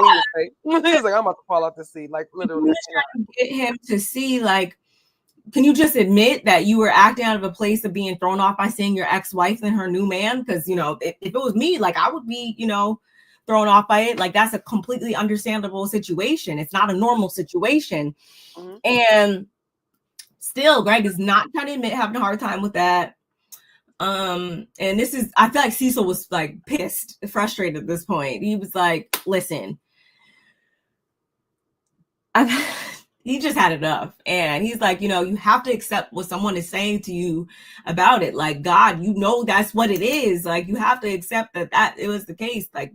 would say. He's like, I'm about to fall out the seat. Like, literally. Trying to get him to see, like, can you just admit that you were acting out of a place of being thrown off by seeing your ex-wife and her new man? Because, if it was me, like, I would be, thrown off by it. Like, that's a completely understandable situation. It's not a normal situation. Mm-hmm. And still, Greg is not trying to admit having a hard time with that. And this is, I feel like Cecil was like pissed, frustrated at this point. He was like, listen, he just had enough. And he's like, you have to accept what someone is saying to you about it. Like, God, that's what it is. Like, you have to accept that it was the case. Like,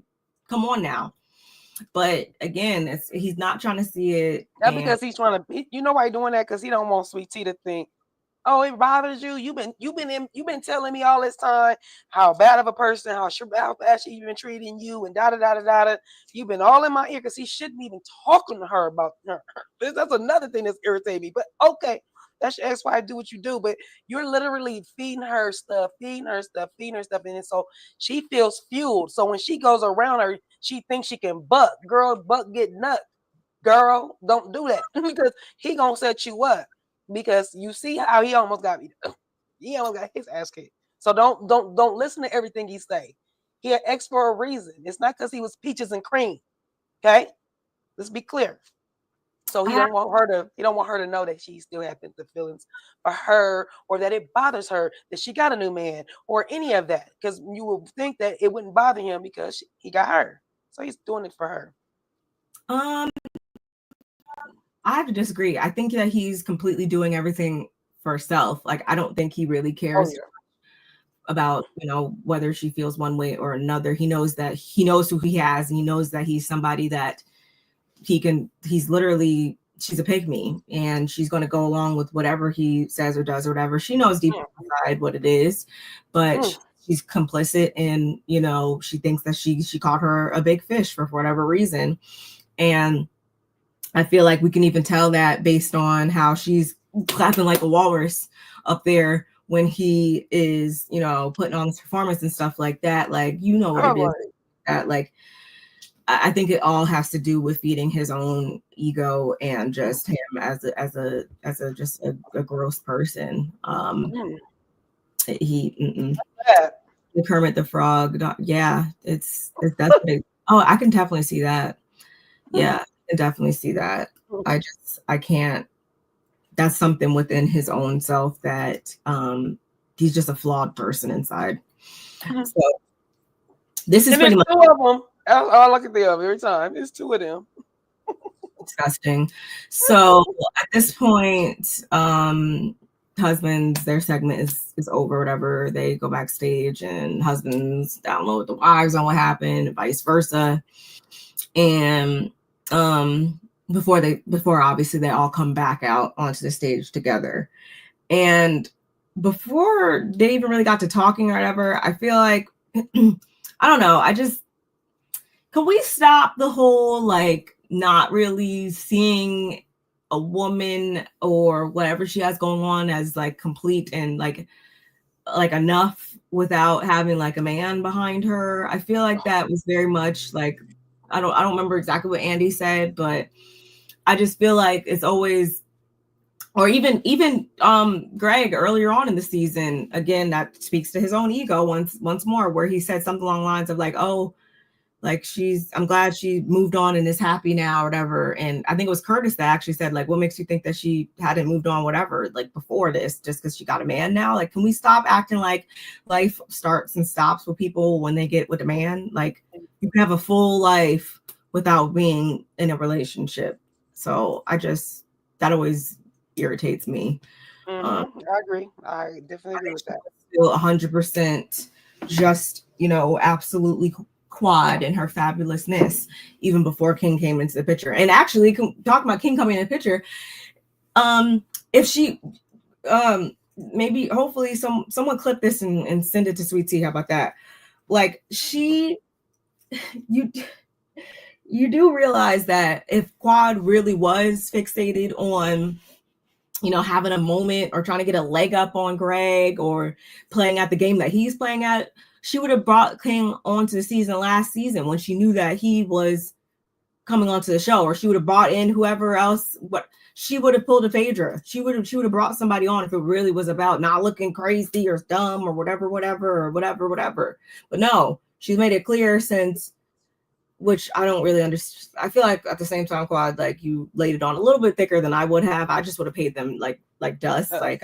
come on now. But again, he's not trying to see it. That's because he's trying to, why he's doing that? Because he don't want Sweet Tea to think, oh, it bothers you. You've been telling me all this time how bad of a person, how bad she's been treating you, and da da da da da. You've been all in my ear, because he shouldn't even talking to her about her. That's another thing that's irritating me. But okay, that's your ex-wife. Do what you do, but you're literally feeding her stuff, and so she feels fueled. So when she goes around her, she thinks she can buck. Girl, buck get nut. Girl, don't do that, because he gonna set you up. Because you see how he almost got me. He almost got his ass kicked. So don't listen to everything he say. He an ex for a reason. It's not because he was peaches and cream. Okay, let's be clear. So he don't want her to know that she still has the feelings for her, or that it bothers her that she got a new man, or any of that. Because you would think that it wouldn't bother him because he got her. So he's doing it for her. I have to disagree. I think that he's completely doing everything for herself. Like, I don't think he really cares about, whether she feels one way or another. He knows who he has, and he knows that he's somebody that he's literally, she's a pygmy, and she's going to go along with whatever he says or does or whatever. She knows deep inside what it is, but she's complicit, and she thinks that she caught her a big fish for whatever reason. And I feel like we can even tell that based on how she's clapping like a walrus up there when he is, putting on this performance and stuff like that. Like, what it is. That, like, I think it all has to do with feeding his own ego and just him as a gross person. The Kermit the Frog. Yeah, it's definitely. Oh, I can definitely see that. Yeah, I can definitely see that. I can't. That's something within his own self that he's just a flawed person inside. So this is pretty much two of them. I look at them every time. It's two of them. Disgusting. So at this point, husbands, their segment is over, whatever. They go backstage, and husbands download the wives on what happened, and vice versa. And before obviously they all come back out onto the stage together. And before they even really got to talking or whatever, I feel like I don't know, can we stop the whole like not really seeing a woman or whatever she has going on as like complete and like enough without having like a man behind her? I feel like that was very much like, I don't remember exactly what Andy said, but I just feel like it's always, or even Greg earlier on in the season, again, that speaks to his own ego once more, where he said something along the lines of like, oh, like I'm glad she moved on and is happy now or whatever. And I think it was Curtis that actually said, like, what makes you think that she hadn't moved on, whatever, like before this, just because she got a man now? Like, can we stop acting like life starts and stops with people when they get with a man? Like, you can have a full life without being in a relationship. So that always irritates me. I agree. I definitely agree with that. Feel 100% just, absolutely Quad and her fabulousness even before King came into the picture. And actually, talking about King coming in the picture, if she maybe hopefully someone clip this and send it to Sweet Tea. How about that? Like, you do realize that if Quad really was fixated on having a moment or trying to get a leg up on Greg or playing at the game that he's playing at, she would have brought King onto the season last season when she knew that he was coming onto the show, or she would have brought in whoever else. What she would have pulled a Phaedra. She would have brought somebody on if it really was about not looking crazy or dumb or whatever. But no, she's made it clear since, which I don't really understand. I feel like at the same time, Quad, like, you laid it on a little bit thicker than I would have. I just would have paid them like dust. I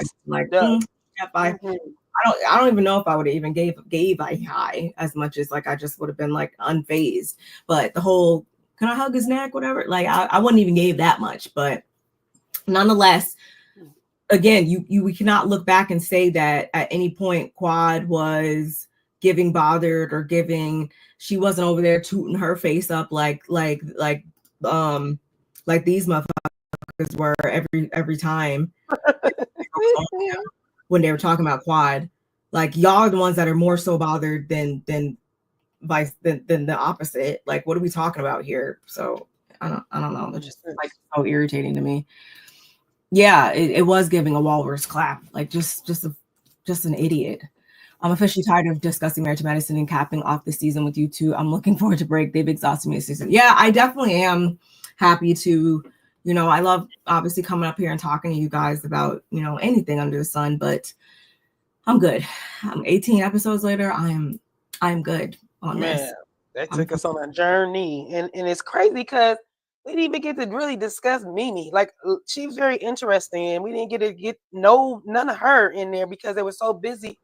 don't even know if I would have even gave a high as much as like I just would have been like unfazed. But the whole, can I hug his neck, whatever, like I wouldn't even gave that much. But nonetheless, again, we cannot look back and say that at any point Quad was giving bothered or giving, she wasn't over there tooting her face up like these motherfuckers were every time when they were talking about Quad. Like, y'all are the ones that are more so bothered than the opposite. Like, what are we talking about here? So I don't know. It's just like so irritating to me. Yeah, it was giving a walrus clap. Like, just an idiot. I'm officially tired of discussing marriage medicine and capping off the season with you two. I'm looking forward to break. They've exhausted me this season. Yeah, I definitely am happy to, I love obviously coming up here and talking to you guys about, anything under the sun, but I'm good. 18 episodes later, I'm good on this. That took us on a journey. And it's crazy because we didn't even get to really discuss Mimi. Like, she's very interesting, and we didn't get none of her in there because they were so busy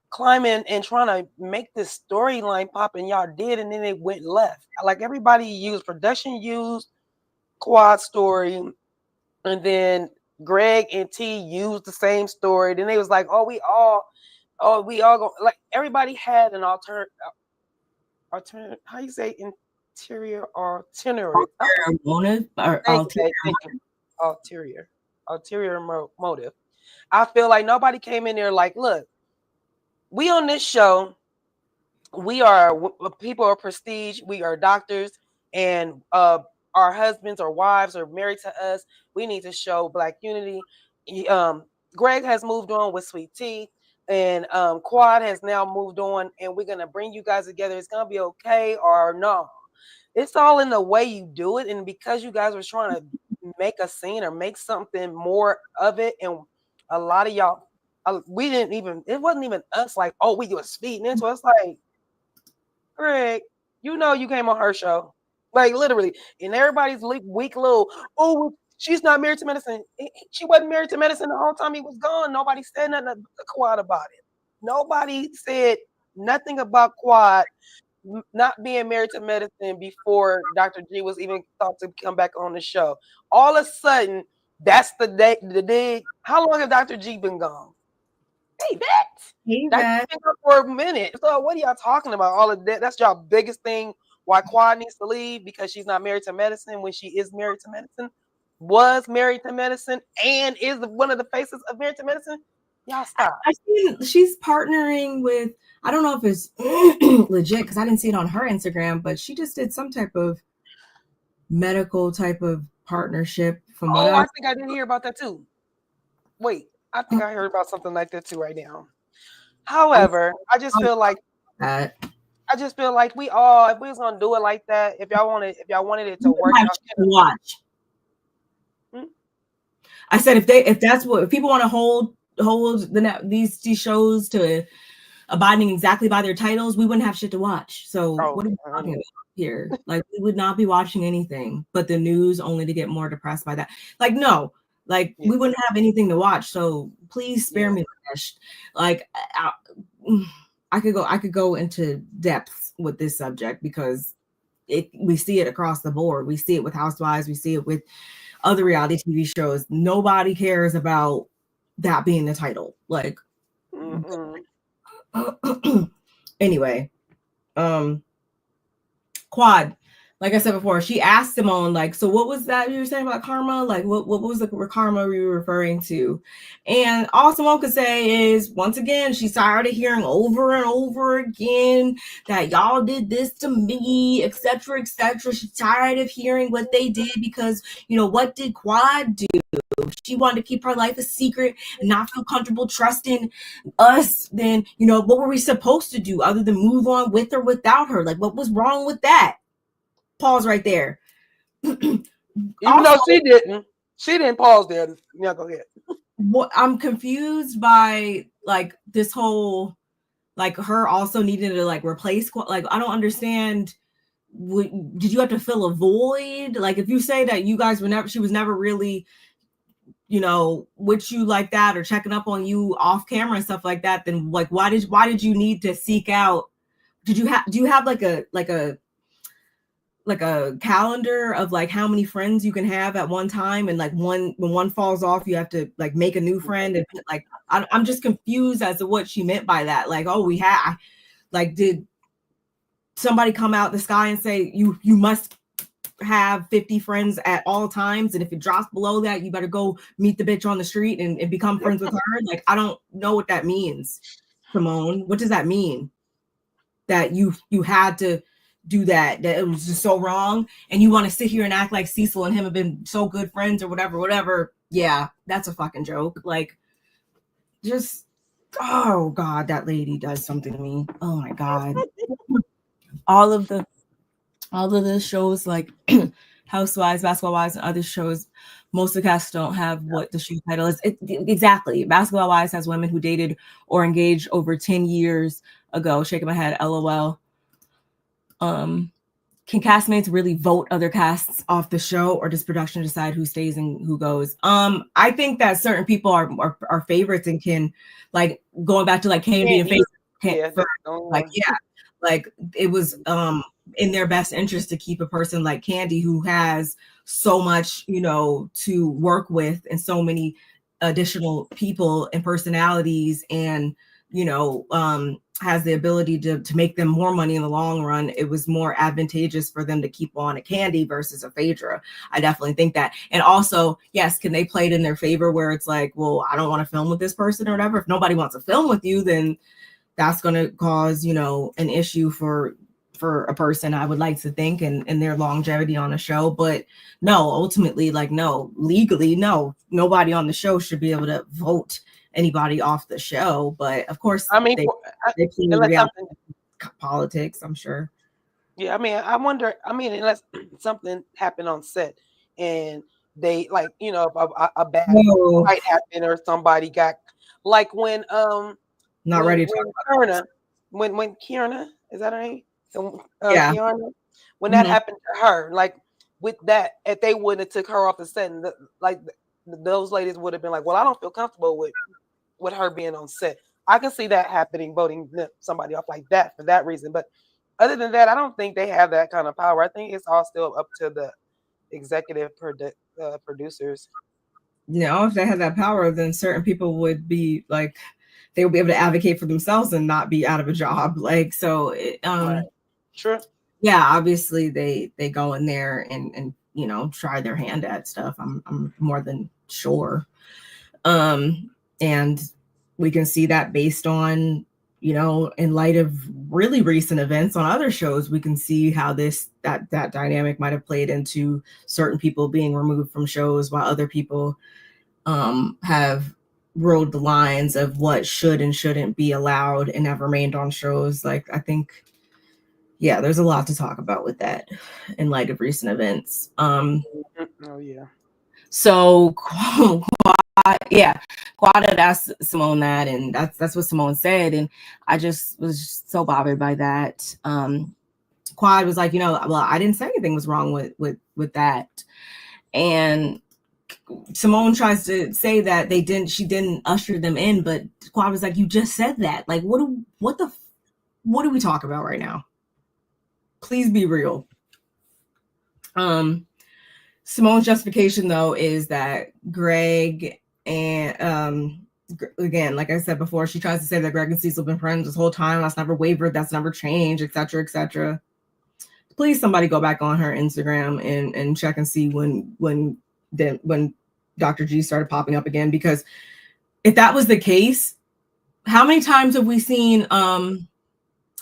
climbing and trying to make this storyline pop, and y'all did, and then it went left. Like, everybody used production, used Quad story, And then Greg and T used the same story. Then they was like, we all go, like, everybody had an alternate, how you say interior or itinerary? Motive or ulterior motive. I feel like nobody came in there like, look, we on this show, we are people of prestige, we are doctors, and our husbands or wives are married to us. We need to show Black unity. Greg has moved on with Sweet Tea, and Quad has now moved on, and we're gonna bring you guys together. It's gonna be okay or no. It's all in the way you do it, and because you guys were trying to make a scene or make something more of it, and a lot of y'all, we didn't even. It wasn't even us like, we was feeding into it. It's like, Greg, you came on her show, like literally, and everybody's weak little, she's not married to Medicine. She wasn't married to Medicine the whole time he was gone. Nobody said nothing to Quad about it. Nobody said nothing about Quad not being married to Medicine before Dr. G was even thought to come back on the show. All of a sudden, that's the day. How long has Dr. G been gone? Hey, that's been gone for a minute. So what are y'all talking about? All of that. That's y'all biggest thing. Why Quad needs to leave, because she's not married to Medicine when she is married to Medicine, was married to Medicine, and is one of the faces of Married to Medicine. Y'all stop. I see she's partnering with, I don't know if it's legit because I didn't see it on her Instagram, but she just did some type of medical type of partnership. From what I think I didn't hear about that too. Wait, I think I heard about something like that too right now. However, I just feel like that. I just feel like if we was gonna do it like that, if y'all wanted it to work out, watch. I said if that's what, if people want to hold these shows to abiding exactly by their titles, we wouldn't have shit to watch. So what are we talking about here? Like, we would not be watching anything but the news, only to get more depressed by that. Like, no, like we wouldn't have anything to watch. So please spare me. Like, I could go into depth with this subject because we see it across the board. We see it with Housewives. We see it with other reality TV shows. Nobody cares about that being the title. Like, anyway, Quad, like I said before, she asked Simone, like, so what was that you were saying about karma? Like, what was the karma you were referring to? And all Simone could say is, once again, she's tired of hearing over and over again that y'all did this to me, etc., etc. She's tired of hearing what they did because, what did Quad do? She wanted to keep her life a secret and not feel comfortable trusting us. Then, what were we supposed to do other than move on with or without her? Like, what was wrong with that? Pause right there. Even though she didn't pause there. Yeah, go ahead. I'm confused by like this whole, like, her also needing to like replace, like, I don't understand. Did you have to fill a void? Like, if you say that you guys were she was never really, with you like that, or checking up on you off camera and stuff like that, then like, why did you need to seek out? Do you have like a calendar of like how many friends you can have at one time, and like when one falls off, you have to like make a new friend? And like, I'm just confused as to what she meant by that. Like, did somebody come out the sky and say you must have 50 friends at all times, and if it drops below that, you better go meet the bitch on the street and become friends with her? Like, I don't know what that means, Simone. What does that mean? That you had to do that it was just so wrong, and you want to sit here and act like Cecil and him have been so good friends or whatever. Yeah, that's a fucking joke. Like, just, oh God, that lady does something to me. Oh my God. all of the shows like Housewives, Basketball Wives, and other shows, most of the cast don't have what the show title is. Exactly. Basketball Wives has women who dated or engaged over 10 years ago. Shaking my head, LOL. Can castmates really vote other casts off the show, or does production decide who stays and who goes? I think that certain people are favorites and can, like, going back to like Kane being favorite. Like it was in their best interest to keep a person like Candy, who has so much, to work with, and so many additional people and personalities, and has the ability to make them more money in the long run. It was more advantageous for them to keep on a Candy versus a Phaedra. I definitely think that. And also, yes, can they play it in their favor where it's like, well, I don't want to film with this person or whatever. If nobody wants to film with you, then that's going to cause, an issue for a person, I would like to think, and their longevity on a show. But no, ultimately, like, no, legally, no, nobody on the show should be able to vote anybody off the show. But of course, I mean, they play reality politics, I'm sure. Yeah, I mean, I wonder. I mean, unless something happened on set and they like, a bad fight happened or somebody got like when not ready to when Kierna, when Kierna, is that her name? So yeah. Kierna, when that happened to her, like with that, if they wouldn't have took her off the set, and those ladies would have been like, well, I don't feel comfortable with her being on set. I can see that happening, voting somebody off like that for that reason. But other than that, I don't think they have that kind of power. I think it's all still up to the executive producers. If they had that power, then certain people would be like, they would be able to advocate for themselves and not be out of a job. Like, so, Right. Sure. Yeah, obviously they go in there and try their hand at stuff. I'm more than sure. And we can see that based on, in light of really recent events on other shows, we can see how that dynamic might have played into certain people being removed from shows, while other people have rode the lines of what should and shouldn't be allowed and have remained on shows. Like, I think, yeah, there's a lot to talk about with that in light of recent events. Oh yeah. So Quad had asked Simone that, and that's what Simone said, and I just was so bothered by that. Quad was like, well, I didn't say anything was wrong with that, and Simone tries to say that she didn't usher them in, but Quad was like, you just said that. Like, what are we talking about right now? Please be real. Simone's justification, though, is that Greg and again, like I said before, she tries to say that Greg and Cecil have been friends this whole time. That's never wavered. That's never changed, etc., etc. Please, somebody go back on her Instagram and check and see when Dr. G started popping up again. Because if that was the case, how many times have we seen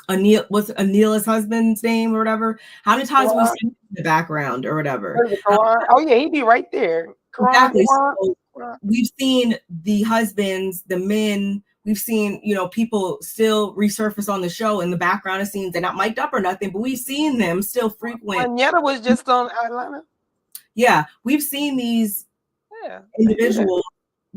Anil, what's Anila's husband's name or whatever? How many times have we seen him in the background or whatever? Oh yeah, he'd be right there. Exactly. So we've seen the husbands, the men. We've seen, people still resurface on the show in the background of scenes. They're not mic'd up or nothing, but we've seen them still frequent. Agneta was just on Atlanta. Yeah, we've seen these individuals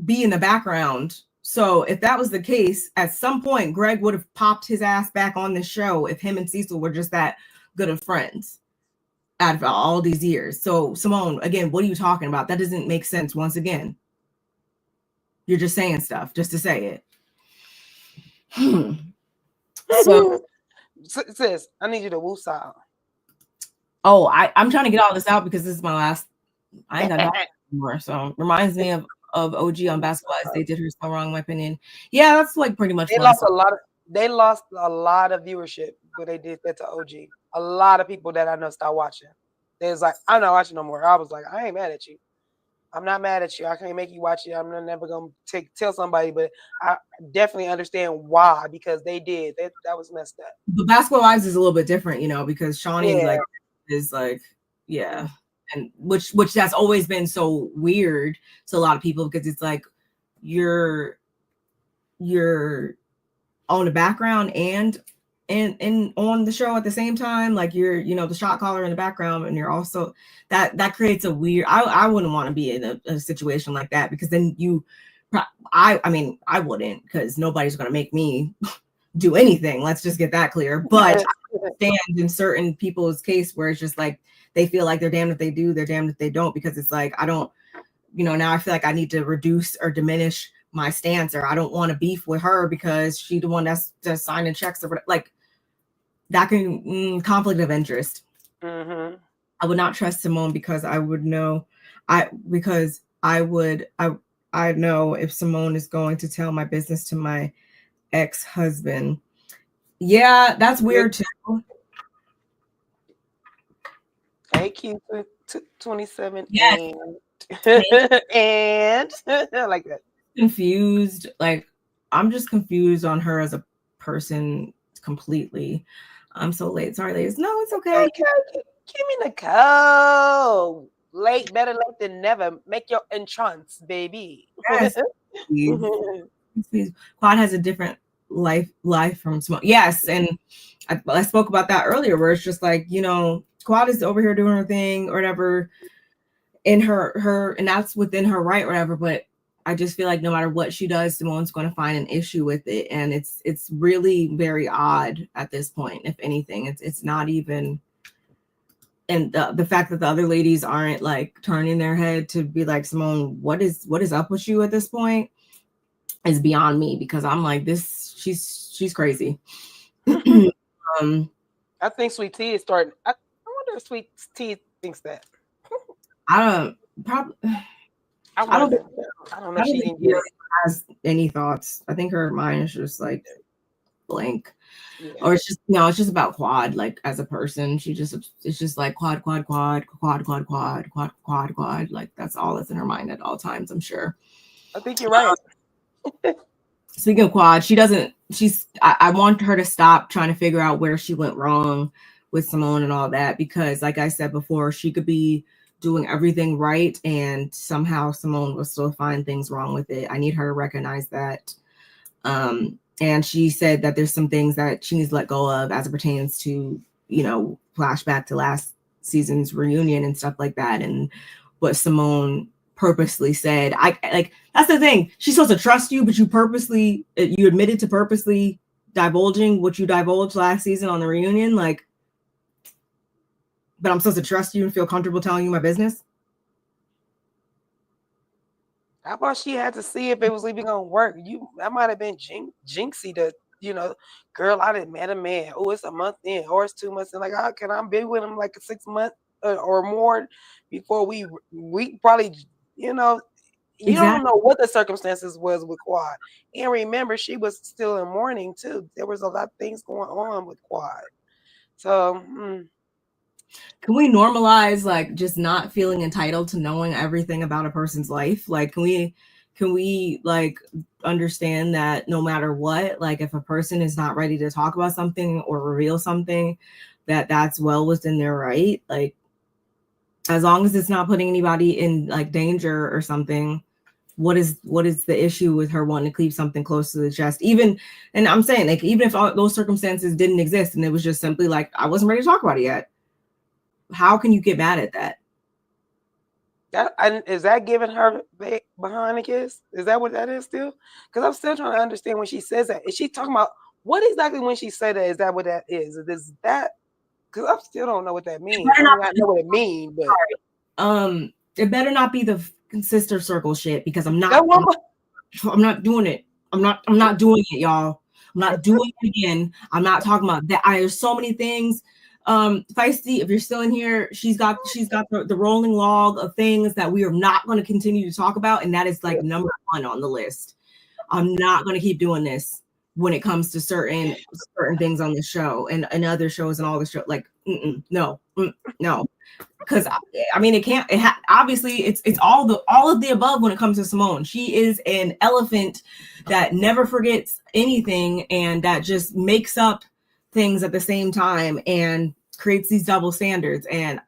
be in the background. So if that was the case, at some point, Greg would have popped his ass back on the show if him and Cecil were just that good of friends out of all these years. So Simone, again, what are you talking about? That doesn't make sense. Once again, you're just saying stuff just to say it. So, sis, I need you to woosah. Oh, I'm trying to get all this out because this is my last. I ain't got nothing anymore. So reminds me of OG on Basketball. They did her so wrong, in my opinion. Yeah, that's like pretty much. They lost a lot of viewership when they did that to OG. A lot of people that I know stopped watching. They was like, I'm not watching no more. I was like, I ain't mad at you. I'm not mad at you. I can't make you watch it. I'm never gonna tell somebody, but I definitely understand why, because they did. That was messed up. But Basketball Wives is a little bit different, because Shawnee is and which that's always been so weird to a lot of people, because it's like you're on the background and on the show at the same time, like you're the shot caller in the background, and you're also that creates a weird. I wouldn't want to be in a situation like that, because then I mean I wouldn't, because nobody's going to make me do anything. Let's just get that clear. But I understand in certain people's case where it's just like they feel like they're damned if they do, they're damned if they don't, because it's like I don't, now I feel like I need to reduce or diminish my stance, or I don't want to beef with her because she's the one that's just signing checks or whatever. Like, that can conflict of interest. Mm-hmm. I would not trust Simone because I would know, I know if Simone is going to tell my business to my ex-husband. Yeah, that's weird too. Hey, Q27 Yes, and I like that. confused. Like, I'm just confused on her as a person completely. I'm so late. Sorry, ladies. No, it's okay. Give me the code. Late, better late than never. Make your entrance, baby. Yes, please. Please. Quad has a different life from Simone. Yes, and I spoke about that earlier, where it's just like, Quad is over here doing her thing or whatever, in her, and that's within her right or whatever. But I just feel like no matter what she does, Simone's going to find an issue with it, and it's really very odd at this point. If anything, it's not even. And the fact that the other ladies aren't like turning their head to be like, Simone, what is up with you at this point, is beyond me, because I'm like, this, she's crazy. I think Sweet Tea is starting. I wonder if Sweet Tea thinks that. I don't probably. I don't know if she didn't get it. Has any thoughts. I think her mind is just like blank. Yeah. Or it's just it's just about Quad, like as a person. It's just like quad. Like that's all that's in her mind at all times, I'm sure. I think you're right. Speaking of Quad, I want her to stop trying to figure out where she went wrong with Simone and all that, because like I said before, she could be doing everything right and somehow Simone will still find things wrong with it. I need her to recognize that. And she said that there's some things that she needs to let go of as it pertains to, flashback to last season's reunion and stuff like that. And what Simone purposely said. That's the thing. She's supposed to trust you, but you admitted to purposely divulging what you divulged last season on the reunion. Like, but I'm supposed to trust you and feel comfortable telling you my business. How about she had to see if it was even gonna work? That might have been jinxy to, girl, I didn't met a man. Oh, it's a month in, or it's 2 months in. Like, how can I be with him like 6 months or more before we probably, you don't know what the circumstances was with Quad. And remember, she was still in mourning too. There was a lot of things going on with Quad. So can we normalize like just not feeling entitled to knowing everything about a person's life? Like, can we like understand that no matter what, like if a person is not ready to talk about something or reveal something, that's well within their right. Like, as long as it's not putting anybody in like danger or something, what is the issue with her wanting to keep something close to the chest? And I'm saying, like, even if all those circumstances didn't exist and it was just simply like, I wasn't ready to talk about it yet, how can you get mad at that? Is that giving her behind the kiss? Is that what that is still? Because I'm still trying to understand when she says that. Is she talking about what exactly when she said that? Is that what that is? Is that, because I still don't know what that means. I know what it means, but it better not be the sister circle shit, because I'm not doing it. I'm not doing it, y'all. I'm not doing it again. I'm not talking about that. There's so many things. Feisty, if you're still in here, she's got the rolling log of things that we are not going to continue to talk about, and that is like number 1 on the list. I'm not going to keep doing this when it comes to certain things on the show and other shows and all the show. Like, no, because I mean, obviously it's all of the above when it comes to Simone. She is an elephant that never forgets anything and that just makes up things at the same time and creates these double standards. And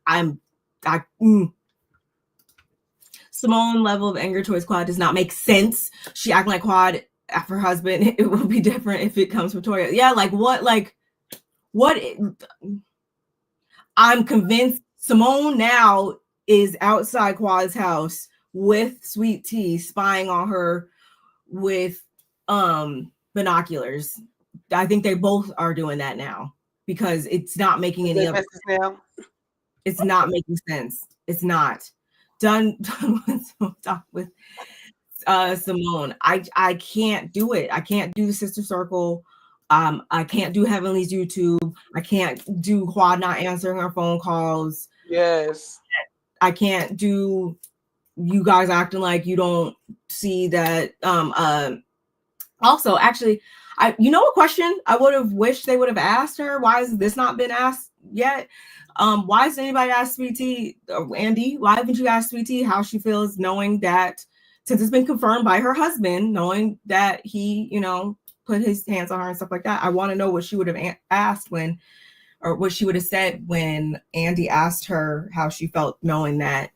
Simone level of anger towards Quad does not make sense. She acting like Quad after her husband. It will be different if it comes from Toya. Yeah, what? I'm convinced Simone now is outside Quad's house with Sweet Tea spying on her with binoculars. I think they both are doing that now because it's not making any other sense. Now. It's not making sense. It's not. Done with Simone. I can't do it. I can't do the sister circle I can't do Heavenly's YouTube. I can't do Quad not answering her phone calls. Yes. I can't do you guys acting like you don't see that. Also, actually, a question I would have wished they would have asked her. Why has this not been asked yet? Why hasn't anybody asked Sweet Tea, Andy? Why haven't you asked Sweet Tea how she feels knowing that, since it's been confirmed by her husband, knowing that he, put his hands on her and stuff like that? I want to know what she would have asked or what she would have said when Andy asked her how she felt knowing that,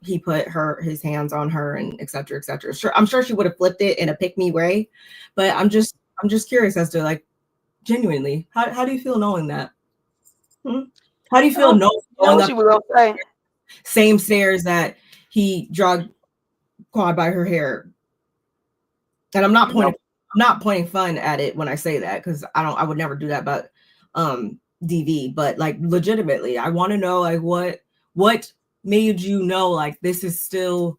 he put his hands on her and et cetera, et cetera. Sure, I'm sure she would have flipped it in a pick me way, but I'm just curious as to, like, genuinely, how do you feel knowing that? How do you feel knowing she was gonna say same stairs that he drugged Quad by her hair? And I'm not pointing fun at it when I say that, because I would never do that, but DV, but like legitimately, I want to know, like, what made you know, like, this is still,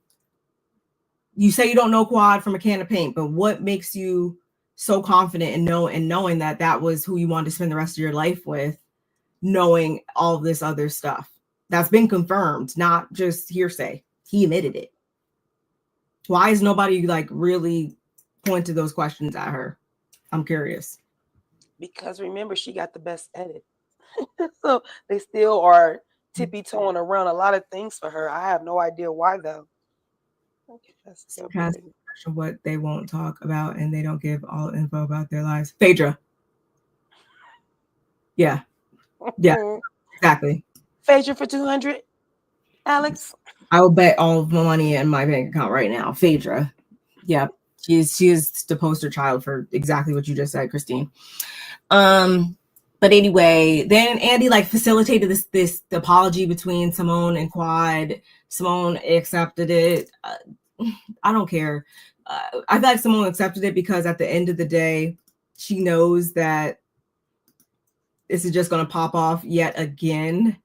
you say you don't know Quad from a can of paint, but what makes you so confident in knowing that that was who you wanted to spend the rest of your life with, knowing all this other stuff that's been confirmed, not just hearsay? He admitted it. Why is nobody, like, really pointed those questions at her? I'm curious. Because remember, she got the best edit. So they still are tippy-toeing around a lot of things for her. I have no idea why, though. Okay, that's what they won't talk about, and they don't give all info about their lives. Phaedra. Yeah. Exactly. Phaedra for 200. Alex, I will bet all of my money in my bank account right now. Phaedra. Yeah. She is the poster child for exactly what you just said, Christine. But anyway, then Andy, like, facilitated this apology between Simone and Quad. Simone accepted it. I don't care. I feel like Simone accepted it because at the end of the day, she knows that this is just going to pop off yet again.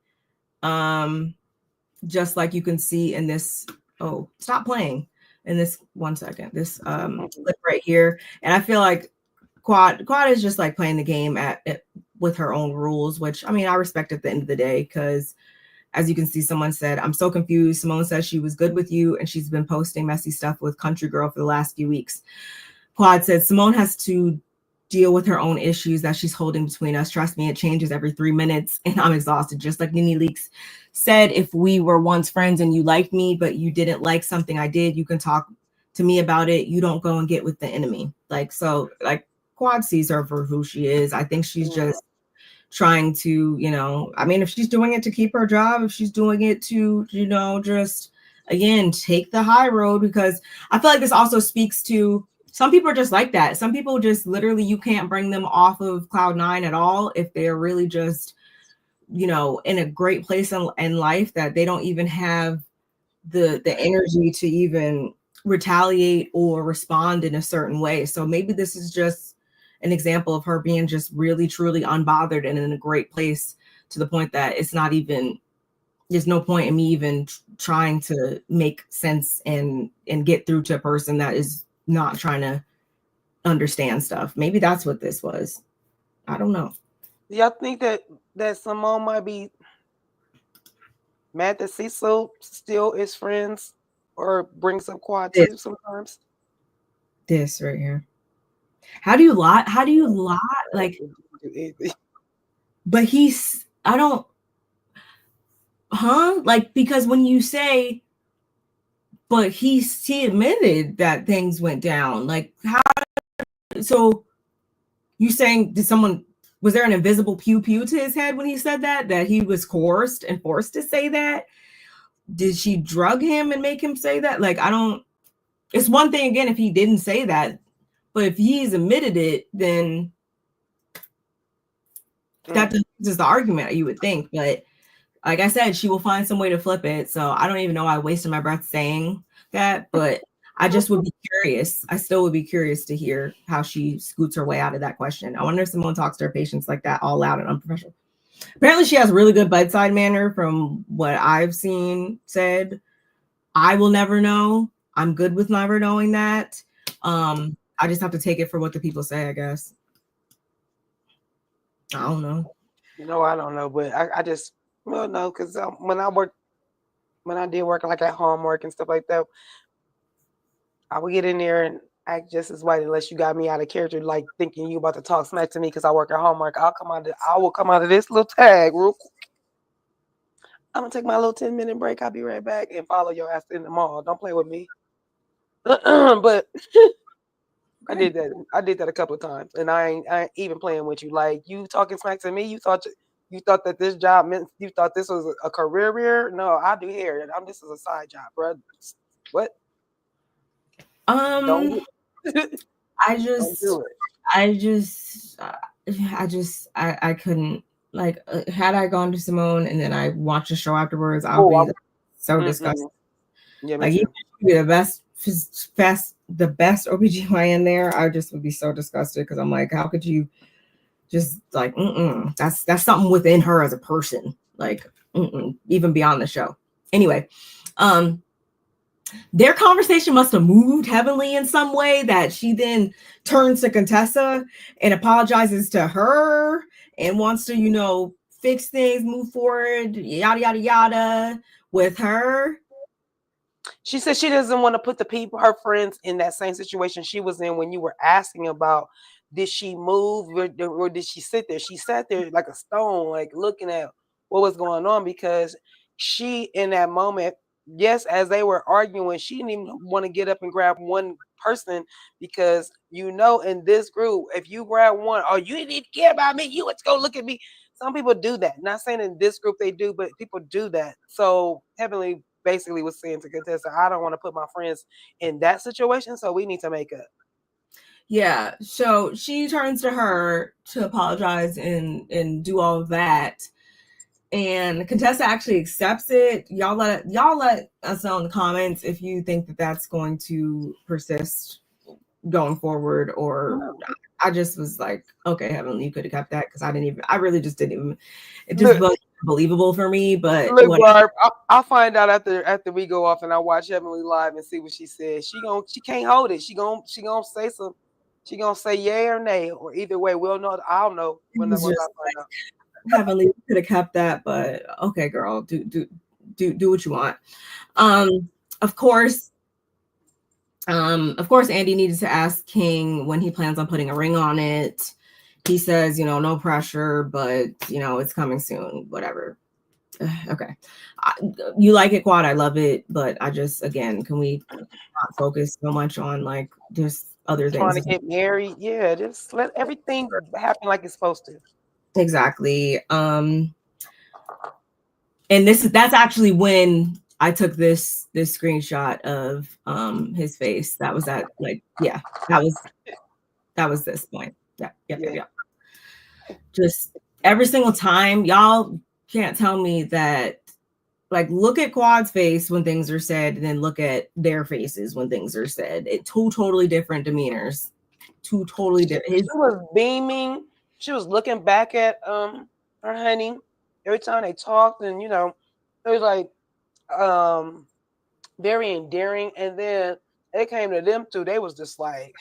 Just like you can see in this. Oh, stop playing. In this 1 second, this clip right here. And I feel like Quad is just like playing the game with her own rules, which, I mean, I respect at the end of the day, because as you can see, someone said, I'm so confused. Simone says she was good with you and she's been posting messy stuff with Country Girl for the last few weeks. Quad said, Simone has to deal with her own issues that she's holding between us. Trust me, it changes every 3 minutes and I'm exhausted. Just like Nene Leakes said, if we were once friends and you liked me, but you didn't like something I did, you can talk to me about it. You don't go and get with the enemy. Like, so, like, Quad sees her for who she is. I think she's just trying to, I mean, if she's doing it to keep her job, if she's doing it to, just, again, take the high road, because I feel like this also speaks to, some people are just like that. Some people just literally, you can't bring them off of cloud nine at all if they're really just, in a great place in life, that they don't even have the energy to even retaliate or respond in a certain way. So maybe this is just an example of her being just really, truly unbothered and in a great place, to the point that it's not even, there's no point in me even trying to make sense and get through to a person that is not trying to understand stuff. Maybe that's what this was. I don't know. Do y'all think that Simone might be mad that Cecil still is friends or brings up Quad too sometimes? This right here. How do you lie? Like, but I don't, like, because when you say, but he admitted that things went down, like, how, so you saying, was there an invisible pew pew to his head when he said that he was coerced and forced to say that? Did she drug him and make him say that? Like, it's one thing, again, if he didn't say that, but if he's admitted it, then that is the argument, you would think. But like I said, she will find some way to flip it. So I don't even know why I wasted my breath saying that, but I just would be curious. I still would be curious to hear how she scoots her way out of that question. I wonder if someone talks to her patients like that, all loud and unprofessional. Apparently she has really good bedside manner from what I've seen said. I will never know. I'm good with never knowing that. I just have to take it for what the people say, I guess. I don't know. I don't know, but I just no, because when I did work like at Hallmark and stuff like that, I would get in there and act just as white unless you got me out of character, like thinking you about to talk smack to me because I work at Hallmark. I will come out of this little tag real quick. I'm gonna take my little 10-minute break. I'll be right back and follow your ass in the mall. Don't play with me. But I did that. I did that a couple of times, and I ain't even playing with you. Like you talking smack to me. You thought that this job meant you thought this was a career. No, I do hair. This is a side job, bro. What? Don't I don't just, do it. I couldn't, like, had I gone to Simone and then I watched the show afterwards, I'll Oh, be so disgusted. yeah, me Like, even too. if you be the best OBGYN there, I just would be so disgusted because I'm like, how could you just like, that's something within her as a person, like, even beyond the show. Anyway, their conversation must have moved heavenly in some way that she then turns to Contessa and apologizes to her and wants to, fix things, move forward, yada, yada, yada with her. She said she doesn't want to put her friends in that same situation she was in when you were asking about did she move or did she sit there? She sat there like a stone, like looking at what was going on because she, in that moment, yes, as they were arguing, she didn't even want to get up and grab one person because in this group, if you grab one, oh, you didn't even care about me, you would go look at me. Some people do that. Not saying in this group they do, but people do that. So Heavenly basically was saying to Contessa, I don't want to put my friends in that situation, so we need to make up. Yeah, so she turns to her to apologize and do all of that, and Contessa actually accepts it. Y'all let us know in the comments if you think that that's going to persist going forward, or I just was like, okay, Heavenly, you could have kept that because I really just didn't even. It just wasn't believable for me. But look, Barb, I'll find out after we go off and I watch Heavenly live and see what she says. She can't hold it. She gonna say some. She gonna say yay or nay, or either way, we'll know. I'll know when I find out. Heavenly could have kept that, but okay, girl, do what you want. Of course, Andy needed to ask King when he plans on putting a ring on it. He says, no pressure, but it's coming soon. Whatever. Okay, you like it, Quad? I love it, but I just, again, can we not focus so much on like just other things? Trying to get married, yeah, just let everything happen like it's supposed to. Exactly. And that's actually when I took this screenshot of his face. That was that, like, yeah, that was this point. Yeah. Just every single time, y'all can't tell me that, like, look at Quad's face when things are said, and then look at their faces when things are said. Two totally different demeanors. Two totally different. She was beaming. She was looking back at her honey every time they talked, and it was like very endearing. And then it came to them two, they was just like,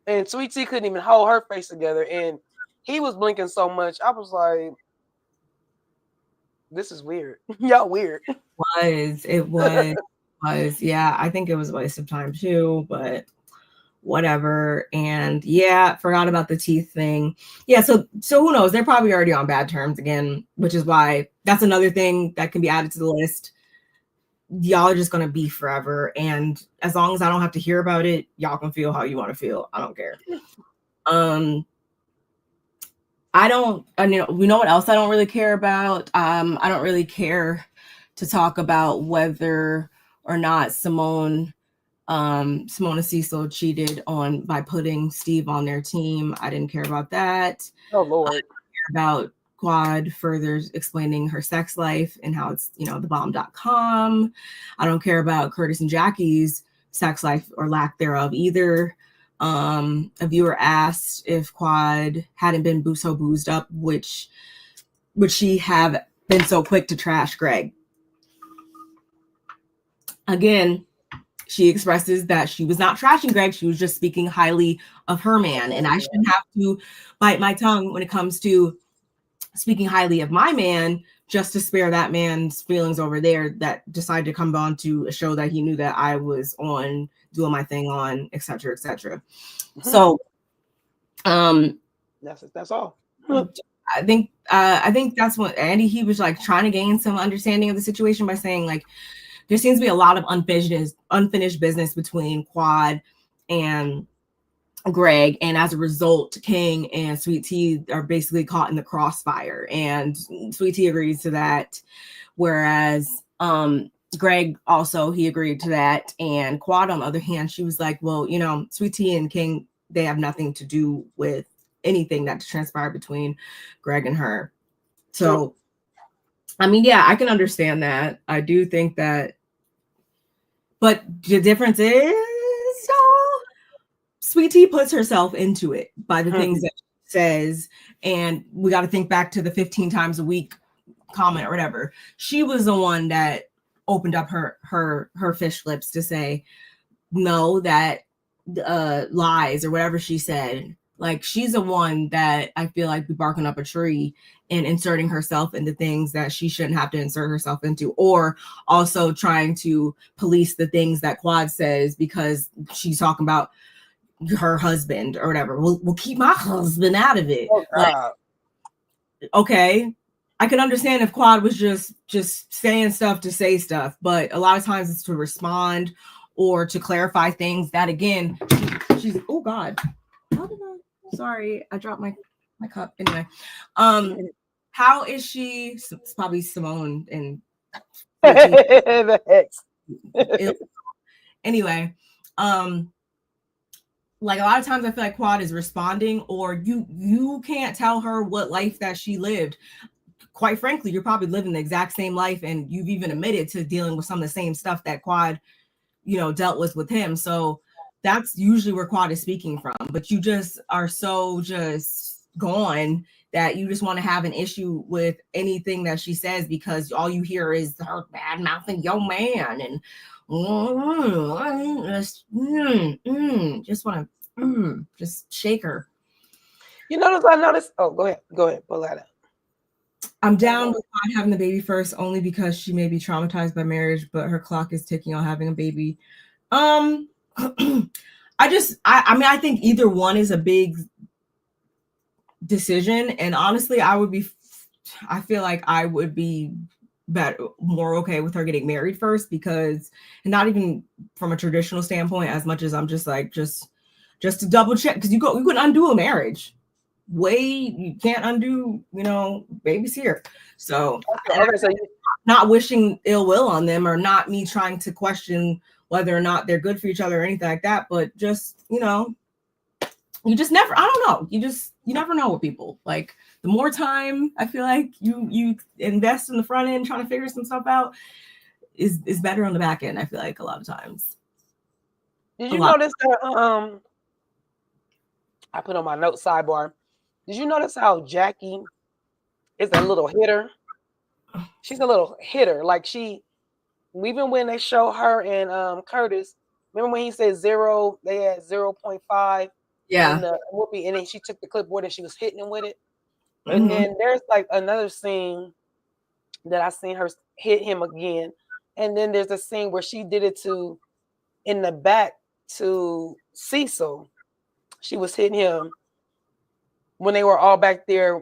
and Sweet Tea couldn't even hold her face together, and he was blinking so much. I was like, this is weird. Y'all weird. It was, yeah, I think it was a waste of time too, but whatever. And yeah, forgot about the teeth thing. Yeah, so who knows? They're probably already on bad terms again, which is why that's another thing that can be added to the list. Y'all are just gonna be forever, and as long as I don't have to hear about it, y'all can feel how you want to feel. I don't care. We know what else I don't really care about. I don't really care to talk about whether or not Simone and Cecil cheated by putting Steve on their team. I didn't care about that. Oh Lord. I didn't care about Quad further explaining her sex life and how it's, thebomb.com. I don't care about Curtis and Jackie's sex life or lack thereof either. A viewer asked if Quad hadn't been so boozed up, which would she have been so quick to trash Greg? Again, she expresses that she was not trashing Greg. She was just speaking highly of her man. And I shouldn't have to bite my tongue when it comes to speaking highly of my man just to spare that man's feelings over there that decided to come on to a show that he knew that I was on, doing my thing on, et cetera, et cetera. So that's all. I think that's what Andy, he was like trying to gain some understanding of the situation by saying like there seems to be a lot of unfinished business between Quad and Greg, and as a result, King and Sweet Tea are basically caught in the crossfire, and Sweet Tea agrees to that, whereas Greg also, he agreed to that, and Quad on the other hand, she was like, well, you know, Sweet Tea and King, they have nothing to do with anything that transpired between Greg and her. So I mean, yeah, I can understand that. I do think that, but the difference is, Sweet Tea puts herself into it by the things that she says, and we got to think back to the 15 times a week comment or whatever. She was the one that opened up her fish lips to say no, that lies or whatever she said. Like, she's the one that I feel like be barking up a tree and inserting herself into things that she shouldn't have to insert herself into, or also trying to police the things that Quad says because she's talking about her husband or whatever. We'll keep my husband out of it. Like, okay, I can understand if Quad was just saying stuff to say stuff, but a lot of times it's to respond or to clarify things that, again, she's, oh God, sorry, I dropped my cup. Anyway, how is she? It's probably Simone and the hex. Anyway, like a lot of times I feel like Quad is responding, or you can't tell her what life that she lived. Quite frankly, you're probably living the exact same life, and you've even admitted to dealing with some of the same stuff that Quad, you know, dealt with him. So that's usually where Quad is speaking from. But you just are so just gone that you just want to have an issue with anything that she says, because all you hear is her bad mouthing your man and just want to just shake her. You notice? I noticed. Oh, go ahead, pull that out. I'm down with not having the baby first, only because she may be traumatized by marriage, but her clock is ticking on having a baby. I mean, I think either one is a big decision, and honestly, I feel like I would be more okay with her getting married first, because, and not even from a traditional standpoint as much as I'm just like just to double check, because you can undo a marriage. You can't undo, you know, babies here. So, so not wishing ill will on them, or not me trying to question whether or not they're good for each other or anything like that, but just, you know, you just never, I don't know, you never know with people. Like, the more time I feel like you invest in the front end trying to figure some stuff out is better on the back end, I feel like, a lot of times. Did you notice that I put on my note sidebar, did you notice how Jackie is a little hitter? She's a little hitter. Like, she, even when they show her and Curtis, remember when he said 0, they had 0.5. Yeah. And Whoopi, and then she took the clipboard and she was hitting him with it. And then there's like another scene that I seen her hit him again. And then there's a scene where she did it in the back to Cecil. She was hitting him when they were all back there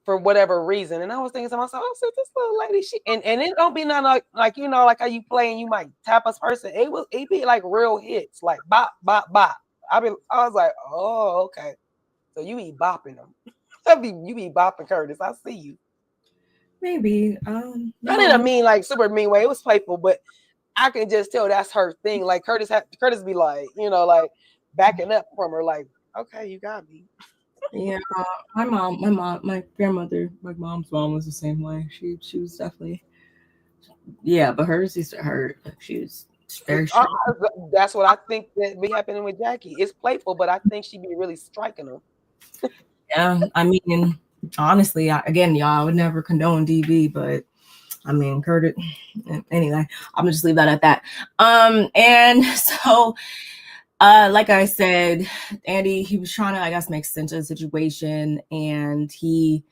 for whatever reason. And I was thinking to myself, oh, so this little lady, and it don't be nothing like, you know, like how you play and you might tap a person. It be like real hits, like bop, bop, bop. I was like, oh, okay. So you be bopping them. You be bopping Curtis. I see you. Maybe. I didn't mean like super mean way. It was playful, but I can just tell that's her thing. Like Curtis be like, you know, like backing up from her, like, okay, you got me. Yeah, my grandmother, my mom's mom was the same way. She was definitely, yeah, but hers used to hurt. She was very strong. That's what I think that be happening with Jackie. It's playful, but I think she be really striking them. Yeah, I mean, honestly, again, y'all, I would never condone DV, but I mean, Curtis. Anyway, I'm gonna just leave that at that. And so, like I said, Andy, he was trying to, I guess, make sense of the situation, and he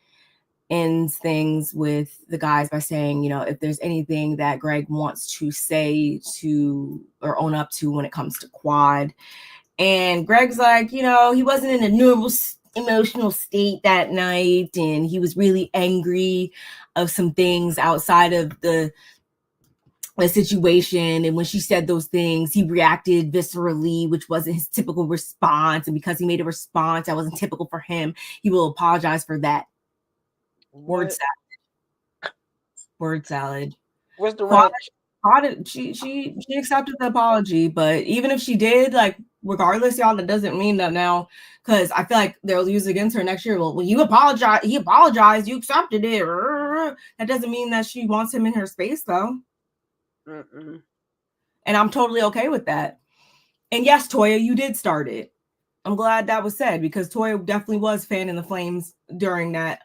ends things with the guys by saying, if there's anything that Greg wants to say to or own up to when it comes to Quad. And Greg's like, he wasn't in a normal emotional state that night, and he was really angry of some things outside of the situation. And when she said those things, he reacted viscerally, which wasn't his typical response. And because he made a response that wasn't typical for him, he will apologize for that. Word salad. Word salad. Where's the wrench? She accepted the apology, but even if she did, like, regardless, y'all, that doesn't mean that now, because I feel like they'll use it against her next year. Well, when you apologize, he apologized, you accepted it. That doesn't mean that she wants him in her space, though. Mm-mm. And I'm totally okay with that. And yes, Toya, you did start it. I'm glad that was said, because Toya definitely was fanning the flames during that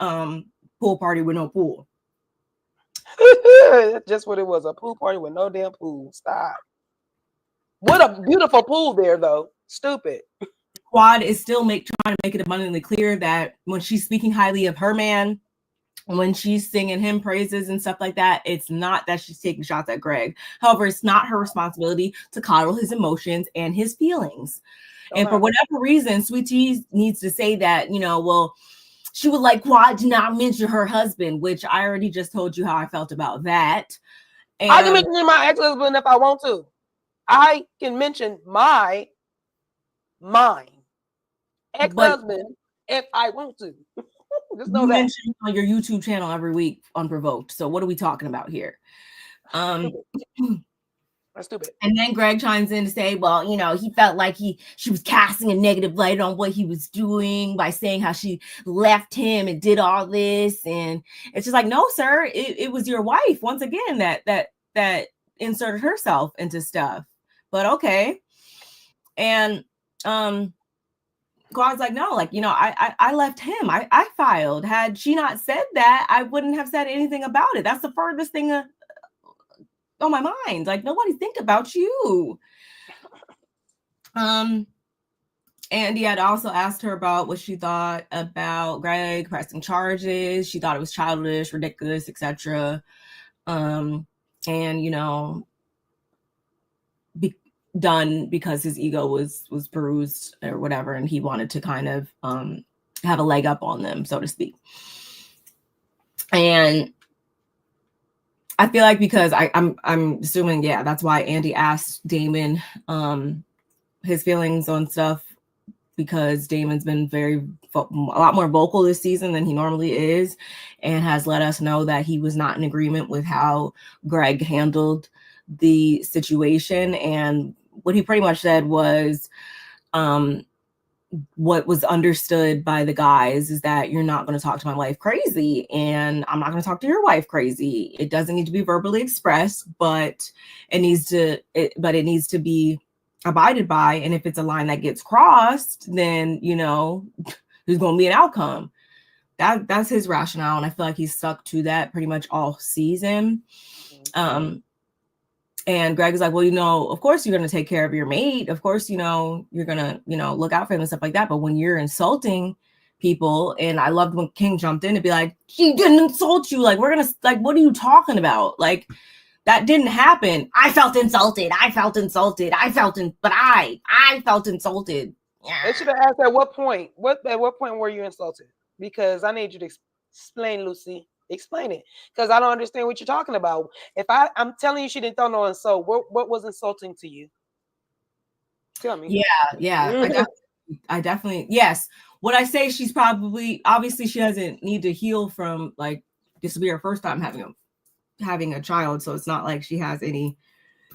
pool party with no pool. That's just what it was, a pool party with no damn pool. Stop. What a beautiful pool there, though. Stupid. Quad is still trying to make it abundantly clear that when she's speaking highly of her man, when she's singing him praises and stuff like that, it's not that she's taking shots at Greg. However, it's not her responsibility to coddle his emotions and his feelings. And for whatever reason, Sweet Tea needs to say that, well, she would like Quad to not mention her husband, which I already just told you how I felt about that. And I can mention my ex-husband if I want to. I can mention mine ex-husband if I want to. Just know you that. mention on your YouTube channel every week unprovoked. So what are we talking about here? That's stupid. And then Greg chimes in to say, well, he felt like she was casting a negative light on what he was doing by saying how she left him and did all this. And it's just like, no, sir, it was your wife once again that inserted herself into stuff. But okay. And Quad's like, no, like, I left him. I filed. Had she not said that, I wouldn't have said anything about it. That's the furthest thing on my mind. Like, nobody think about you. Andy had also asked her about what she thought about Greg pressing charges. She thought it was childish, ridiculous, etc. And done because his ego was bruised or whatever, and he wanted to kind of have a leg up on them, so to speak. And I feel like because I'm assuming, yeah, that's why Andy asked Damon his feelings on stuff, because Damon's been a lot more vocal this season than he normally is, and has let us know that he was not in agreement with how Greg handled the situation. And what he pretty much said was, what was understood by the guys is that you're not going to talk to my wife crazy, and I'm not going to talk to your wife crazy. It doesn't need to be verbally expressed, but it needs to be abided by. And if it's a line that gets crossed, then there's going to be an outcome. That's his rationale, and I feel like he's stuck to that pretty much all season. And Greg is like, well, of course you're going to take care of your mate. Of course, you're going to, look out for him and stuff like that. But when you're insulting people, and I loved when King jumped in to be like, he didn't insult you. Like, what are you talking about? Like, that didn't happen. I felt insulted. I felt insulted. I felt insulted. Yeah. They should have asked at what point were you insulted? Because I need you to explain, Lucy. Explain it, because I don't understand what you're talking about. If I'm telling you she didn't throw no insult, what was insulting to you? Tell me. Yeah. I definitely, yes. What I say, she's obviously she doesn't need to heal from, like, this will be her first time having a child, so it's not like she has anything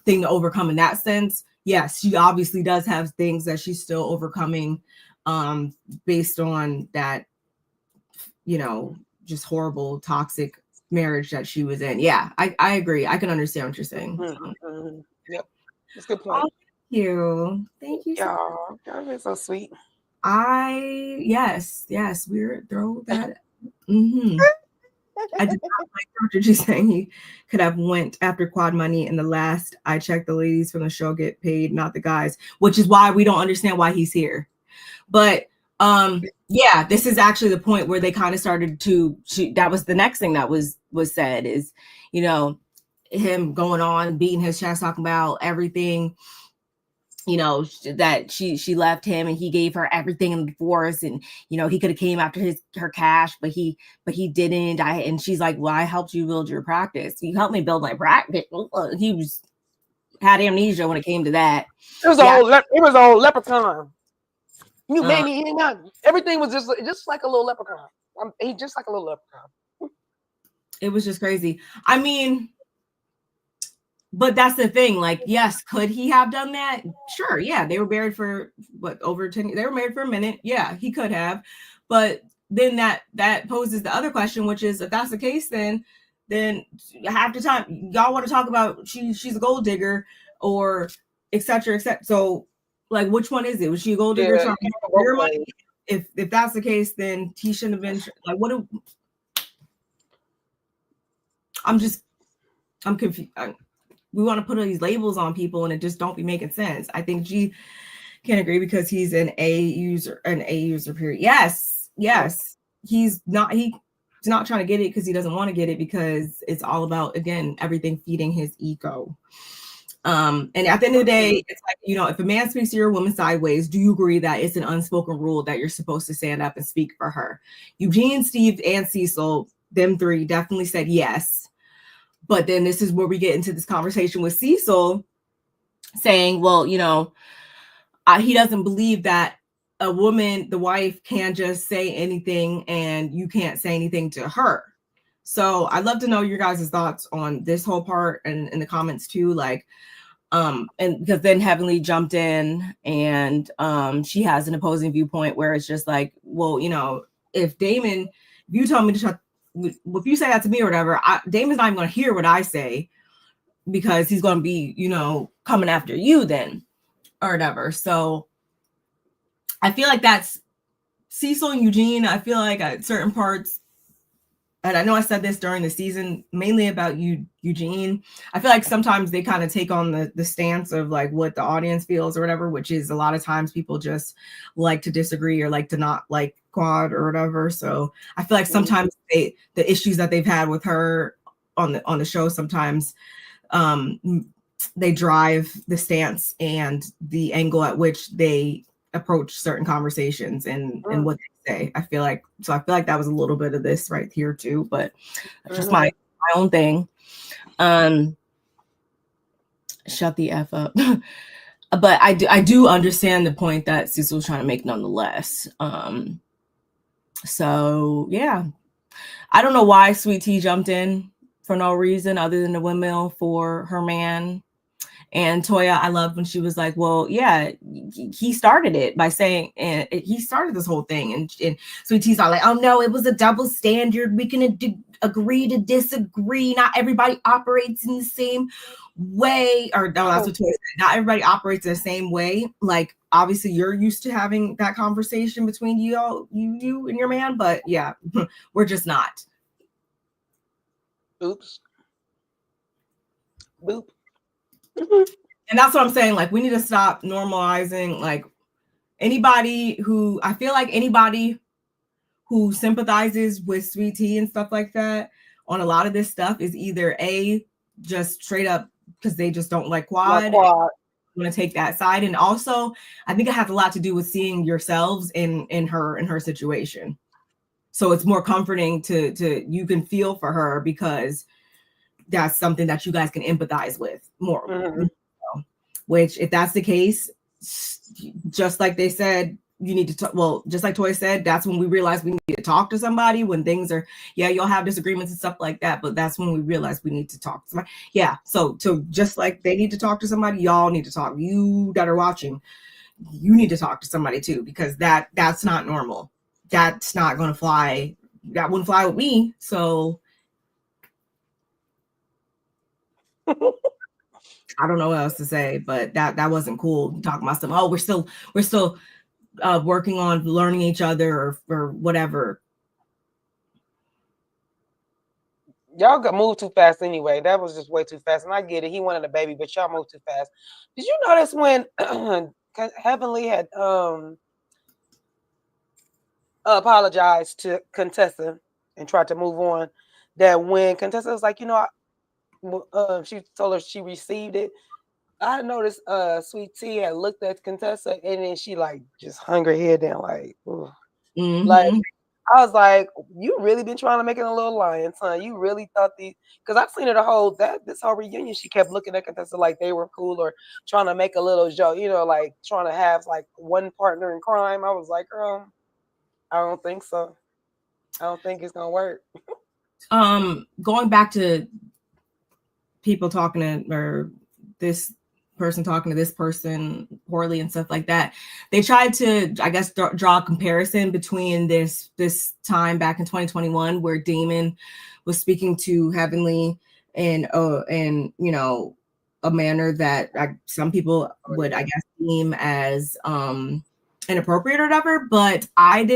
to overcome in that sense. Yes, she obviously does have things that she's still overcoming, based on that, just horrible, toxic marriage that she was in. Yeah, I agree. I can understand what you're saying. Yep, that's a good point. Thank you. Y'all, that's so sweet. Yes, we're throw that. I did not like Dr. G saying he could have went after quad money. And the last I checked, the ladies from the show get paid, not the guys, which is why we don't understand why he's here. But yeah, this is actually the point where they kind of started to that was the next thing that was said is, you know, him going on beating his chest, talking about everything, you know, that she left him and he gave her everything in the divorce, and you know, he could have came after her cash, but he didn't. And she's like, well, I helped you build your practice. You helped me build my practice. He had amnesia when it came to that. It was a whole leprechaun. You made me eat nothing. Everything was just like a little leprechaun. He just like a little leprechaun. It was just crazy. I mean, but that's the thing. Like, yes, could he have done that? Sure. Yeah. They were married for what, over 10 years? They were married for a minute. Yeah, he could have. But then that poses the other question, which is, if that's the case, then half the time y'all want to talk about she's a gold digger or et cetera, et cetera. So like, which one is it? Was she a gold digger trying to get your money? If that's the case, then he shouldn't have been like, I'm confused. We want to put all these labels on people and it just don't be making sense. I think G can agree because he's an A user period. Yes. He's not trying to get it because he doesn't want to get it, because it's all about, again, everything feeding his ego. And at the end of the day, it's like, you know, if a man speaks to your woman sideways, do you agree that it's an unspoken rule that you're supposed to stand up and speak for her? Eugene, Steve, and Cecil, them three definitely said yes. But then this is where we get into this conversation with Cecil saying, well, you know, he doesn't believe that a woman, the wife, can just say anything and you can't say anything to her. So I'd love to know your guys' thoughts on this whole part and in the comments too. Like, and because then Heavenly jumped in and she has an opposing viewpoint where it's just like, well, you know, if you tell me to shut, if you say that to me or whatever, Damon's not even going to hear what I say because he's going to be, you know, coming after you then or whatever. So I feel like that's Cecil and Eugene. I feel like at certain parts, and I know I said this during the season, mainly about Eugene, I feel like sometimes they kind of take on the stance of like what the audience feels or whatever, which is a lot of times people just like to disagree or like to not like Quad or whatever. So I feel like sometimes the issues that they've had with her on the show, sometimes they drive the stance and the angle at which they approach certain conversations and what they say. I feel like that was a little bit of this right here too, but that's just my own thing. Shut the F up. But I do understand the point that Cecil was trying to make nonetheless. So yeah, I don't know why Sweet Tea jumped in for no reason other than the windmill for her man. And Toya, I loved when she was like, well, yeah, he started it by saying, and he started this whole thing. And Sweet Tea's all like, oh no, it was a double standard. We can agree to disagree. Not everybody operates in the same way. Or no, that's what Toya said. Not everybody operates in the same way. Like, obviously you're used to having that conversation between you and your man, but yeah, we're just not. Oops. Boop. And that's what I'm saying. Like, we need to stop normalizing, like, anybody who sympathizes with Sweet Tea and stuff like that on a lot of this stuff is either A, just straight up because they just don't like Quad. Want to take that side. And also, I think it has a lot to do with seeing yourselves in her situation. So it's more comforting to you can feel for her because that's something that you guys can empathize with more. Mm-hmm. Which, if that's the case, just like they said, you need to talk. Well, just like Toy said, that's when we realize we need to talk to somebody when things are, yeah, you'll have disagreements and stuff like that, but that's when we realize we need to talk to somebody. Yeah. So just like they need to talk to somebody, y'all need to talk. You that are watching, you need to talk to somebody too, because that's not normal. That's not going to fly. That wouldn't fly with me. So I don't know what else to say, but that wasn't cool. Talking about some, oh, we're still working on learning each other or whatever. Y'all got moved too fast anyway. That was just way too fast. And I get it. He wanted a baby, but y'all moved too fast. Did you notice when Heavenly had apologized to Contessa and tried to move on, that when Contessa was like, she told her she received it. I noticed Sweet Tea had looked at Contessa and then she like just hung her head down like, like I was like, you really been trying to make it a little alliance, huh? You really thought because I've seen it this whole reunion, she kept looking at Contessa like they were cool or trying to make a little joke, like trying to have like one partner in crime. I was like, girl, I don't think so. I don't think it's gonna work. Going back to people talking to, or this person talking to this person poorly and stuff like that, they tried to, I guess, draw a comparison between this time back in 2021 where Damon was speaking to Heavenly in a manner that some people would, I guess, deem as inappropriate or whatever, but I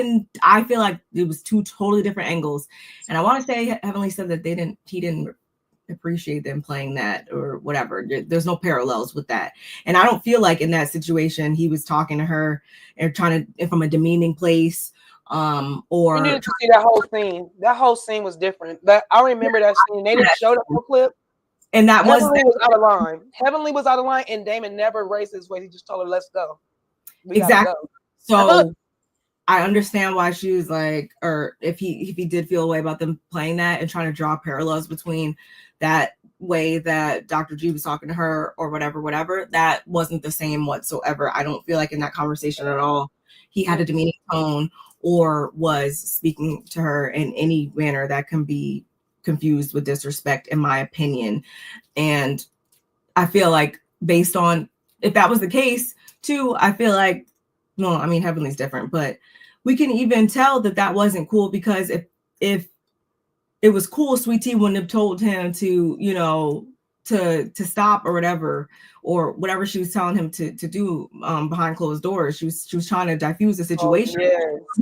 feel like it was two totally different angles. And I want to say Heavenly said that he didn't appreciate them playing that or whatever. There's no parallels with that. And I don't feel like in that situation he was talking to her and trying to, from a demeaning place. Or you need to see that whole scene. That whole scene was different. I remember that scene. They didn't show the whole clip. And that Heavenly was out of line. Heavenly was out of line, and Damon never raised his voice. He just told her, "Let's go." Exactly. Go. So I understand why she was like, or if he did feel a way about them playing that and trying to draw parallels between that way that Dr. G was talking to her or whatever, that wasn't the same whatsoever. I don't feel like in that conversation at all he had a demeaning tone or was speaking to her in any manner that can be confused with disrespect, in my opinion. And I feel like based on, if that was the case too, I feel like, well, I mean, Heavenly's different, but we can even tell that wasn't cool, because if it was cool, Sweet Tea wouldn't have told him to, to stop or whatever she was telling him to do behind closed doors. She was trying to diffuse the situation.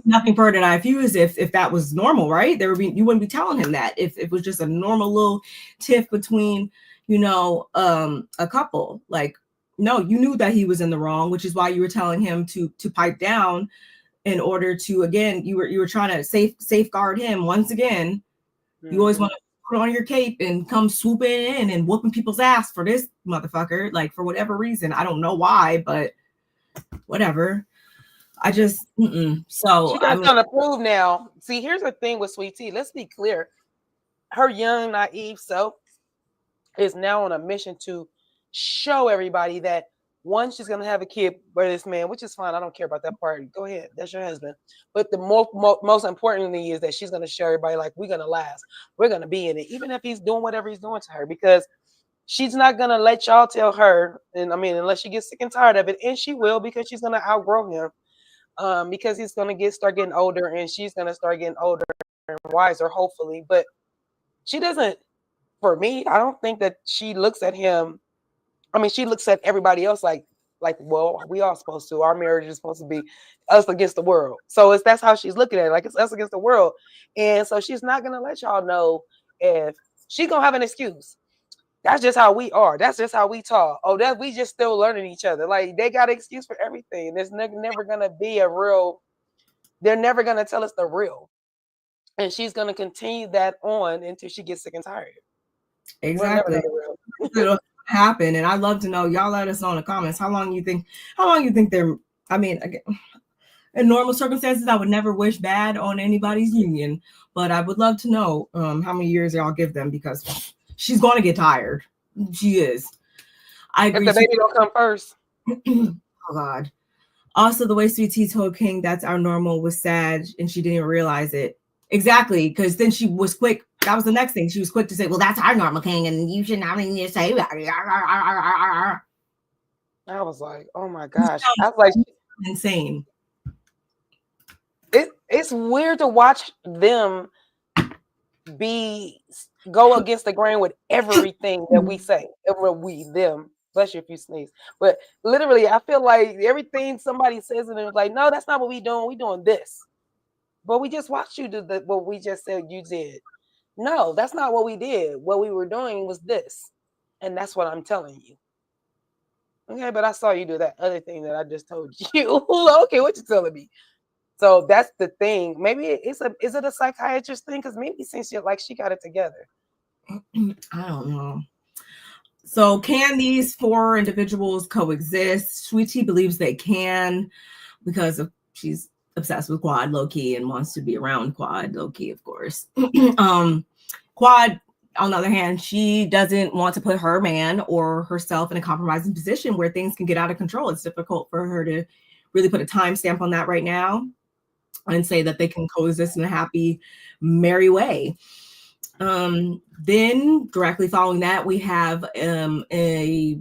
Nothing further to diffuse if that was normal, right? You wouldn't be telling him that if it was just a normal little tiff between, a couple. Like, no, you knew that he was in the wrong, which is why you were telling him to pipe down in order to, again, you were trying to safeguard him once again. You always want to put on your cape and come swooping in and whooping people's ass for this motherfucker, like for whatever reason. I don't know why, but whatever. I just so she got something to prove now. See, here's the thing with Sweet Tea. Let's be clear. Her young, naive self is now on a mission to show everybody that, one, she's gonna have a kid by this man, which is fine. I don't care about that part. Go ahead, that's your husband. But the most importantly is that she's gonna show everybody, like, we're gonna last. We're gonna be in it, even if he's doing whatever he's doing to her, because she's not gonna let y'all tell her. And I mean, unless she gets sick and tired of it, and she will, because she's gonna outgrow him. Because he's gonna start getting older, and she's gonna start getting older and wiser, hopefully. But she doesn't. For me, I don't think that she looks at him. I mean, she looks at everybody else like, well, we all supposed to. Our marriage is supposed to be us against the world. So that's how she's looking at it. Like, it's us against the world. And so she's not gonna let y'all know if she's gonna have an excuse. That's just how we are. That's just how we talk. Oh, that we just still learning each other. Like, they got an excuse for everything. There's never gonna be a real. They're never gonna tell us the real. And she's gonna continue that on until she gets sick and tired. Exactly. It'll happen, and I'd love to know. Y'all let us know in the comments how long you think they're. I mean, again, in normal circumstances, I would never wish bad on anybody's union, but I would love to know how many years y'all give them, because she's going to get tired. She is. I agree. If the baby don't come first. Oh God. Also, the way Sweet Tea told King that's our normal was sad, and she didn't realize it. Exactly, because then she was quick. That was the next thing. She was quick to say, well, that's our normal, King, and you should not even say that. I was like, oh my gosh. I was like, insane. It's weird to watch them go against the grain with everything that we say. Them. Bless you if you sneeze. But literally, I feel like everything somebody says, and it's like, no, that's not what we doing. We doing this. But we just watched you do what we just said you did. No, that's not what we did. What we were doing was this. And that's what I'm telling you. Okay, but I saw you do that other thing that I just told you. Okay, what you telling me? So that's the thing. Maybe is it a psychiatrist thing? Because maybe since she got it together. I don't know. So can these four individuals coexist? Cutiee believes they can because she's obsessed with Quad low-key and wants to be around Quad low-key, of course. Quad, on the other hand, she doesn't want to put her man or herself in a compromising position where things can get out of control. It's difficult for her to really put a timestamp on that right now and say that they can coexist in a happy, merry way. Then directly following that, we have a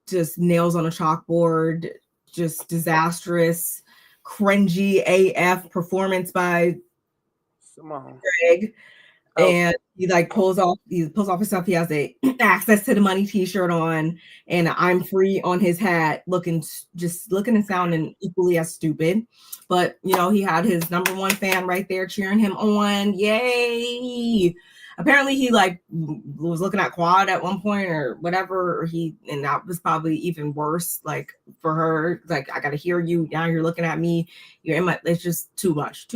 just nails on a chalkboard, just disastrous, cringy AF performance by Simone. Greg. And he pulls off his stuff. He has a access to the money t-shirt on and I'm free on his hat, looking and sounding equally as stupid. But he had his number one fan right there cheering him on. Yay! Apparently he was looking at Quad at one point or whatever, and that was probably even worse. For her, I gotta hear you now. You're looking at me. You're in my. It's just too much.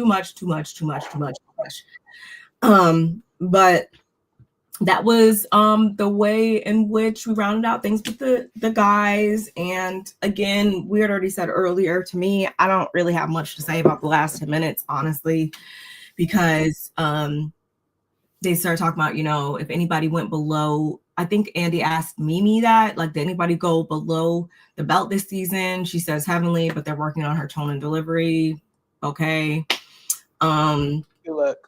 But that was the way in which we rounded out things with the guys. And again, we had already said earlier, to me, I don't really have much to say about the last 10 minutes, honestly, because they started talking about, if anybody went below. I think Andy asked Mimi that, did anybody go below the belt this season? She says Heavenly, but they're working on her tone and delivery. Okay. Good luck.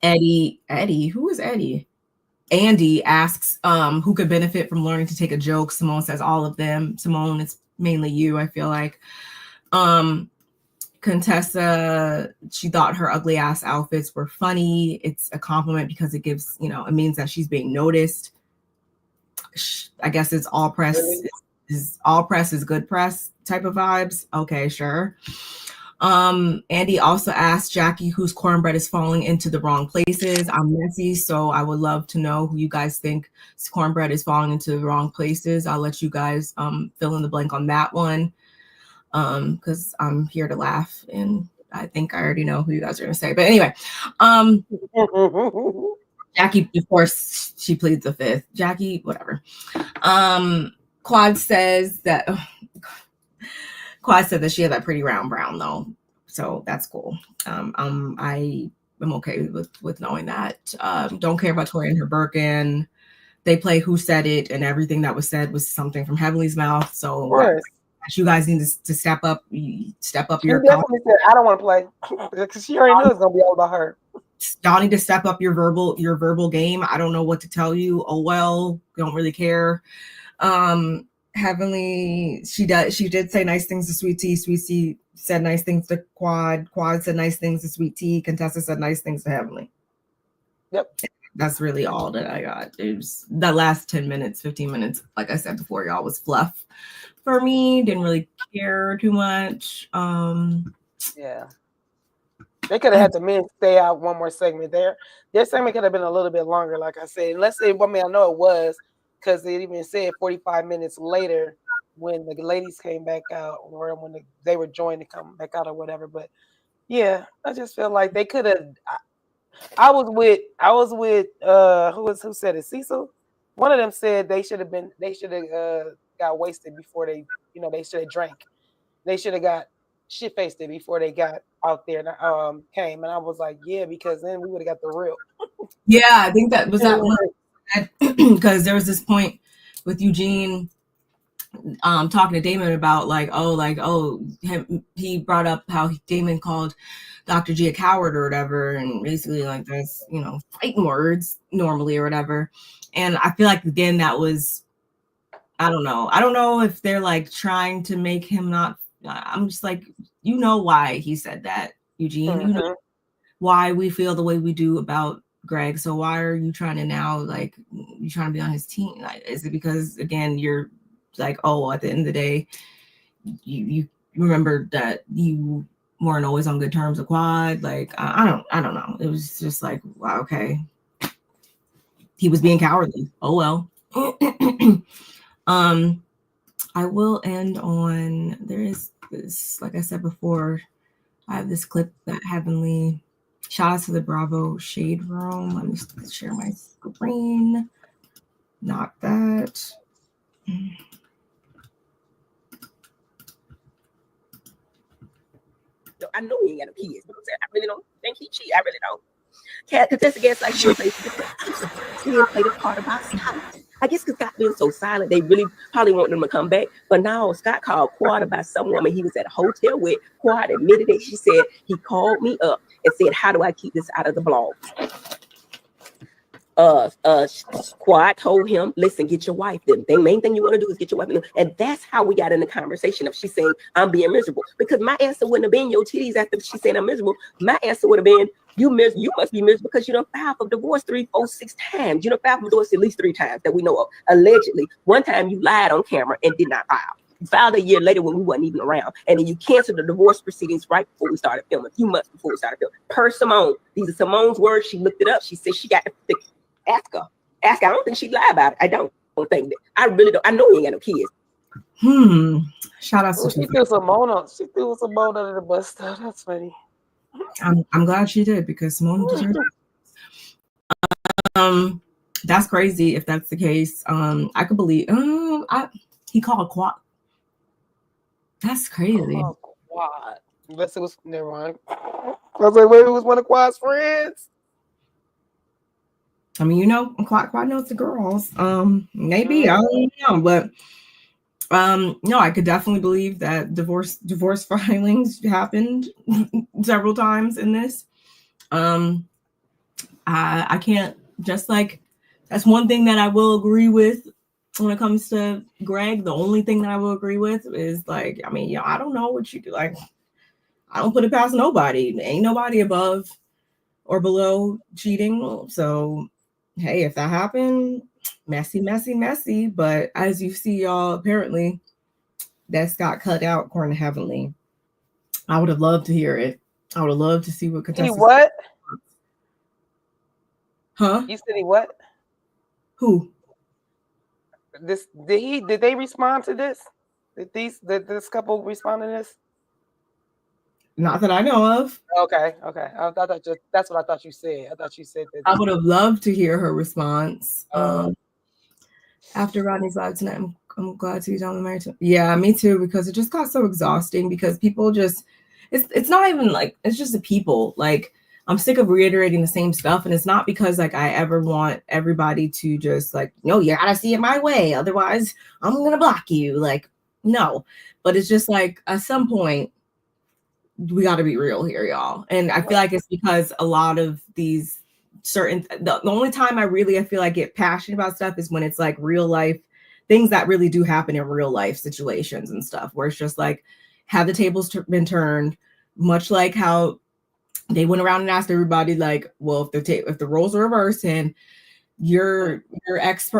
Eddie, who is Eddie? Andy asks who could benefit from learning to take a joke. Simone says all of them. Simone, it's mainly you, I feel like. Contessa, she thought her ugly ass outfits were funny. It's a compliment because it gives, it means that she's being noticed. I guess it's all press. Really? All press is good press type of vibes. Okay, sure. Andy also asked Jackie whose cornbread is falling into the wrong places. I'm messy, so I would love to know who you guys think cornbread is falling into the wrong places. I'll let you guys fill in the blank on that one, because I'm here to laugh and I think I already know who you guys are gonna say. But anyway, Jackie, of course, she pleads the fifth. Jackie, whatever. Quad said that she had that pretty round brown though, so that's cool. I am okay with knowing that. Don't care about Tori and her Birkin. They play Who Said It, and everything that was said was something from Heavenly's mouth. So you guys need to step up. Step up your. She definitely said, "I don't want to play," because she already knew it's gonna be all about her. Y'all need to step up your verbal game. I don't know what to tell you. Oh well, don't really care. Heavenly, she did say nice things to Sweet Tea. Sweet Tea said nice things to Quad. Quad said nice things to Sweet Tea. Contessa said nice things to Heavenly. Yep. That's really all that I got. It was the last 10 minutes, 15 minutes, like I said before, y'all, was fluff for me. Didn't really care too much. Yeah. They could have had the men stay out one more segment there. Their segment could have been a little bit longer, like I said. Let's say, I know it was, because they even said 45 minutes later when the ladies came back out, or when they were joined to come back out or whatever. But yeah, I just feel like they could have. I was with who said it? Cecil. One of them said they should have got wasted before they should have drank. They should have got shit faced before they got out there and came. And I was like, yeah, because then we would have got the real. Yeah, I think that was that one, because there was this point with Eugene talking to Damon about he brought up how Damon called Dr. G a coward or whatever, and basically that's fighting words normally or whatever. And I feel like again that was, I don't know if they're trying to make him not. I'm just why he said that, Eugene. Mm-hmm. You know why we feel the way we do about Greg. So why are you trying to now you trying to be on his team? Is it because again you're at the end of the day you remember that you weren't always on good terms with Quad? I don't know. It was just wow, okay. He was being cowardly. Oh well. I will end on, there is this, like I said before, I have this clip that Heavenly, shout out to the Bravo Shade Room. Let me share my screen. Not that. I know he ain't got no kids, but I really don't think he cheat. I really don't. Cat contested gaslight she played a part about Scott. I guess because Scott being so silent, they really probably want them to come back. But now Scott called Quad about some woman he was at a hotel with. Quad admitted it. She said he called me up and said, "How do I keep this out of the blog?" Quad told him, "Listen, get your wife. The main thing you want to do is get your wife." And that's how we got in the conversation of she saying, "I'm being miserable." Because my answer wouldn't have been your titties after she said I'm miserable. My answer would have been, you must be miserable because you done filed for divorce 3, 4, 6 times. You done filed for divorce at least 3 times that we know of. Allegedly. One time you lied on camera and did not file. You filed a year later when we wasn't even around. And then you canceled the divorce proceedings right before we started filming. A few months before we started filming. Per Simone. These are Simone's words. She looked it up. She said she got the ask her. I don't think she'd lie about it. I don't think that. I really don't. I know he ain't got no kids. Shout out to she threw Simone under the bus though. That's funny. I'm glad she did because Simone deserves it. That's crazy if that's the case. I could believe he called Quad. That's crazy. Quad. Unless it was never mind. I was like, maybe it was one of Quad's friends. I mean, Quad knows the girls. Maybe I don't know, but no, I could definitely believe that divorce filings happened several times in this. I can't, just like, that's one thing that I will agree with when it comes to Greg. The only thing that I will agree with is, like, I mean, I don't know what you do. Like, I don't put it past nobody. Ain't nobody above or below cheating. So, hey, if that happened, messy. But as you see, y'all, apparently that's got cut out according to Heavenly. I would have loved to hear it. I would have loved to see what contestants. What? Huh? You said he what? Who? Did they respond to this? Did this couple respond to this? Not that I know of. Okay. That's what I thought you said. I thought you said that. I would have loved to hear her response. After Rodney's live tonight, I'm glad to be done with married. Yeah, me too, because it just got so exhausting because people just, it's not even like, it's just the people. Like, I'm sick of reiterating the same stuff. And it's not because, like, I ever want everybody to just, like, no, you gotta see it my way. Otherwise, I'm gonna block you. Like, no. But it's just like, at some point, we got to be real here, y'all. And I feel like it's because a lot of these the only time I feel like get passionate about stuff is when it's like real life things that really do happen in real life situations and stuff, where it's just like, have the tables been turned, much like how they went around and asked everybody, like, well, if the roles are reversed and your ex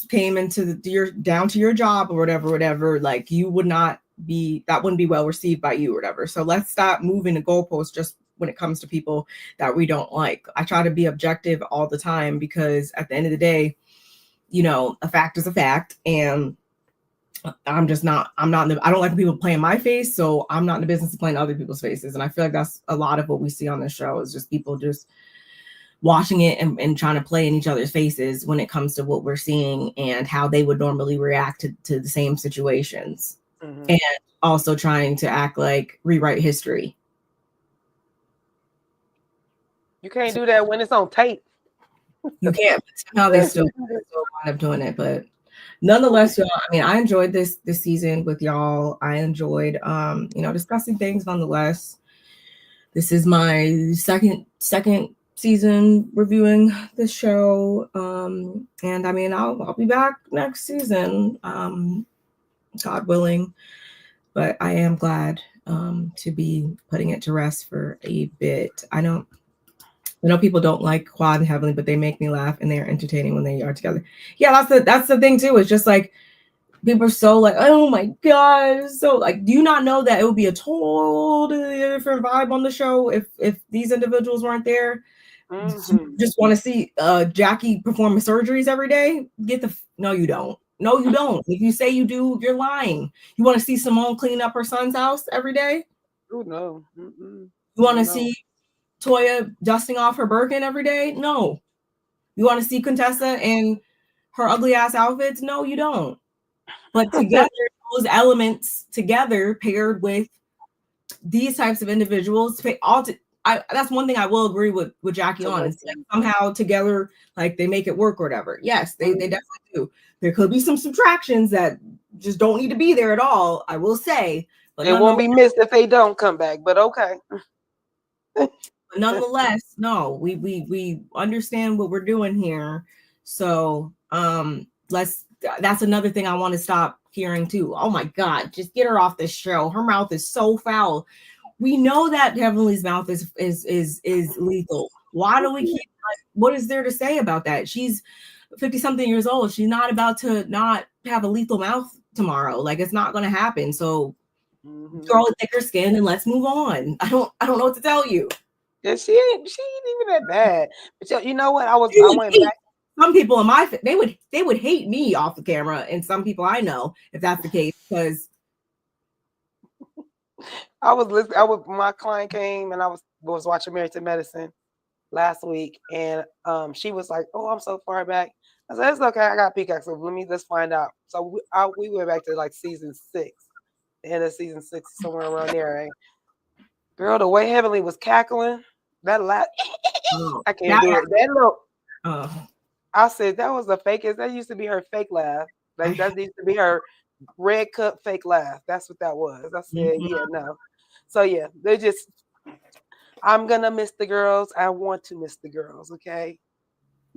came into you're down to your job or whatever, like, you would not be, that wouldn't be well received by you or whatever. So let's stop moving the goalposts just when it comes to people that we don't like. I try to be objective all the time because at the end of the day, a fact is a fact, and I don't like people playing my face, so I'm not in the business of playing other people's faces. And I feel like that's a lot of what we see on this show, is just people just watching it and trying to play in each other's faces when it comes to what we're seeing and how they would normally react to the same situations. Mm-hmm. And also trying to act like rewrite history. You can't do that when it's on tape. You can't, but somehow they still wind up doing it. But nonetheless, y'all, I mean, I enjoyed this season with y'all. I enjoyed discussing things nonetheless. This is my second season reviewing the show. And I mean, I'll be back next season, God willing. But I am glad to be putting it to rest for a bit. I know people don't like Quad and Heavenly, but they make me laugh and they're entertaining when they are together. Yeah, that's the thing too. It's just like, people are so like, oh my God. So like, do you not know that it would be a totally different vibe on the show if these individuals weren't there? Just want to see Jackie performing surgeries every day? No, you don't. No, you don't. If you say you do, you're lying. You want to see Simone clean up her son's house every day? Oh no. You want to see Toya dusting off her Birkin every day? No. You want to see Contessa in her ugly ass outfits? No, you don't. But together, those elements together paired with these types of individuals, that's one thing I will agree with Jackie on. It's like somehow together, like they make it work or whatever. Yes, they definitely do. There could be some subtractions that just don't need to be there at all, I will say. But it won't be missed if they don't come back, but okay. But nonetheless, no, we understand what we're doing here. So that's another thing I want to stop hearing too. Oh my God, just get her off this show. Her mouth is so foul. We know that Heavenly's mouth is lethal. Why do we keep, what is there to say about that? She's 50 something years old. She's not about to not have a lethal mouth tomorrow. Like, it's not going to happen. So throw a thicker skin and let's move on. I don't know what to tell you. Yeah, she ain't even that bad. But you know what? I went back. Some people in they would hate me off the camera, and some people I know, if that's the case, because I was listening. My client came and I was watching Married to Medicine last week, and she was like, "Oh, I'm so far back." I said, "It's okay. I got Peacock, so let's find out." So we went back to like season 6, the end of season 6, somewhere around there. Right? Girl, the way Heavenly was cackling, that laugh, I can't do it. That look. I said that was the fakest. That used to be her fake laugh. Like that used to be her red cup fake laugh. That's what that was. I said, yeah, no. So yeah, I'm gonna miss the girls. I want to miss the girls. Okay.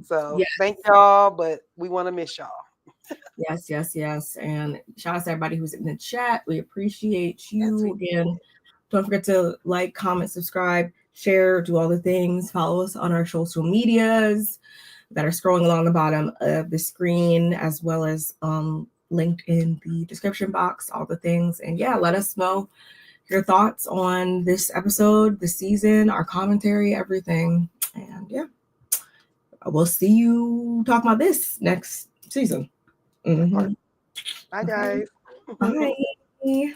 So thank y'all, but we want to miss y'all. Yes. And shout out to everybody who's in the chat. We appreciate you. Again, don't forget to like, comment, subscribe, share, do all the things. Follow us on our social medias that are scrolling along the bottom of the screen, as well as linked in the description box, all the things. And yeah, let us know your thoughts on this episode, the season, our commentary, everything. And yeah, we'll see you talking about this next season. Bye, guys. Bye.